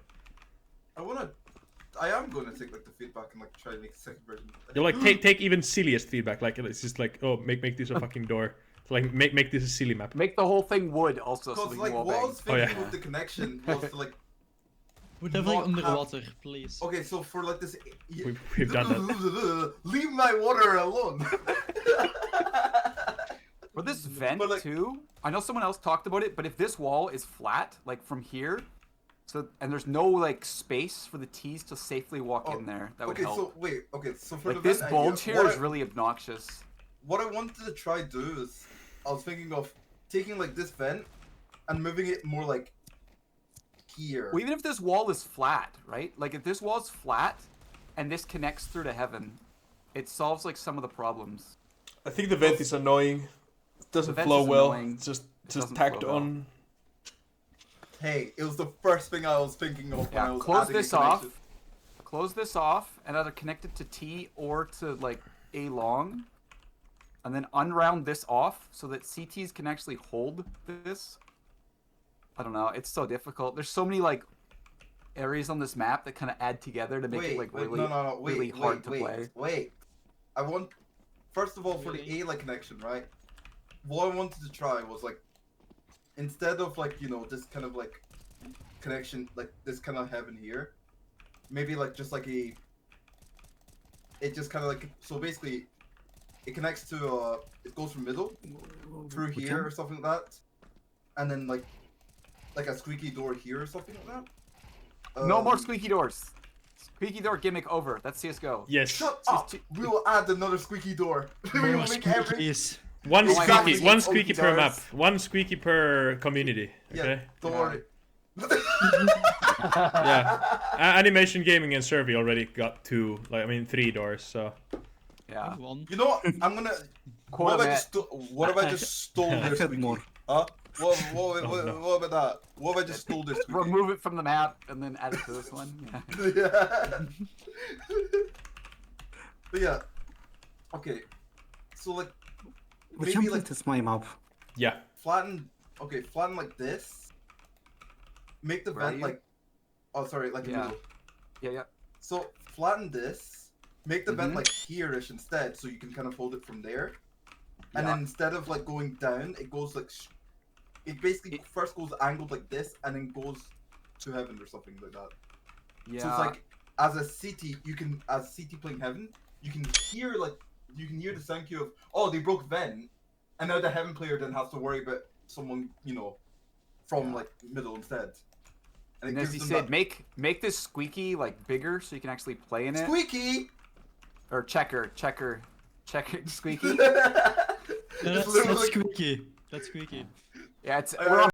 I am going to take like the feedback and like try to make a second version. You like take even silliest feedback, like it's just like, oh, make this a fucking door. So, like make this a silly map. Make the whole thing wood also. So Because we like can what I wall was bang. thinking with the connection was to like. Would everything not under have- water, please. Okay, so for like this. We've done that. Leave my water alone. For this vent But, like- too, I know someone else talked about it, but if this wall is flat, like from here, so and there's no like space for the T's to safely walk in there, that would Okay, help. so wait. Okay, so for Like the this vent bulge idea, here what is really obnoxious. What I wanted to try do is, I was thinking of taking like this vent and moving it more like here. Well, even if this wall is flat, right? Like if this wall is flat and this connects through to heaven, it solves like some of the problems. I think the vent is annoying. It doesn't vent flow is well. annoying. It's just doesn't tacked flow well. on. Hey, it was the first thing I was thinking of when I Yeah, was close adding a this off. connection. Close this off and either connect it to T or to like A long. And then unround this off so that CTs can actually hold this. I don't know. It's so difficult. There's so many like areas on this map that kind of add together to make it like really, really hard to play. Wait, I want first of all for the A like connection, right? What I wanted to try was like instead of like this kind of like connection, like this kind of heaven here, maybe like just like it just kind of like so basically. It connects to it goes from middle through here or something like that, and then like a squeaky door here or something like that. No more squeaky doors. Squeaky door gimmick over. That's CS:GO. Yes. Shut up! We will add another squeaky door. We will More make every. squeakies. One Oh my squeaky, God. one squeaky per map, Doors. one squeaky per community. Okay. Don't worry. Yeah. Animation Gaming and Survey already got 3 doors. So. Yeah. One. You know what? I'm gonna. What if I just stole their had squeaky? more. Huh? What about that? What if I just stole their squeaky? Remove it from the map and then add it to this one. Yeah. Yeah. But yeah. Okay. So like We maybe can like this my map. Yeah. flatten like this. Make the Where are vent you? like like the Yeah. middle. Yeah. So flatten this. Make the vent Mhm. like here-ish instead, so you can kind of hold it from there. And Yeah. then instead of like going down, it goes like it basically first goes angled like this, and then goes to heaven or something like that. Yeah. So it's like as a CT, as CT playing heaven, you can hear the sound cue of they broke vent, and now the heaven player then has to worry about someone from like middle instead. And it as he gives them said, make this squeaky like bigger so you can actually play in it. squeaky. Or checker squeaky. No, that's literally like- squeaky. That's squeaky. Yeah, it's I- we're on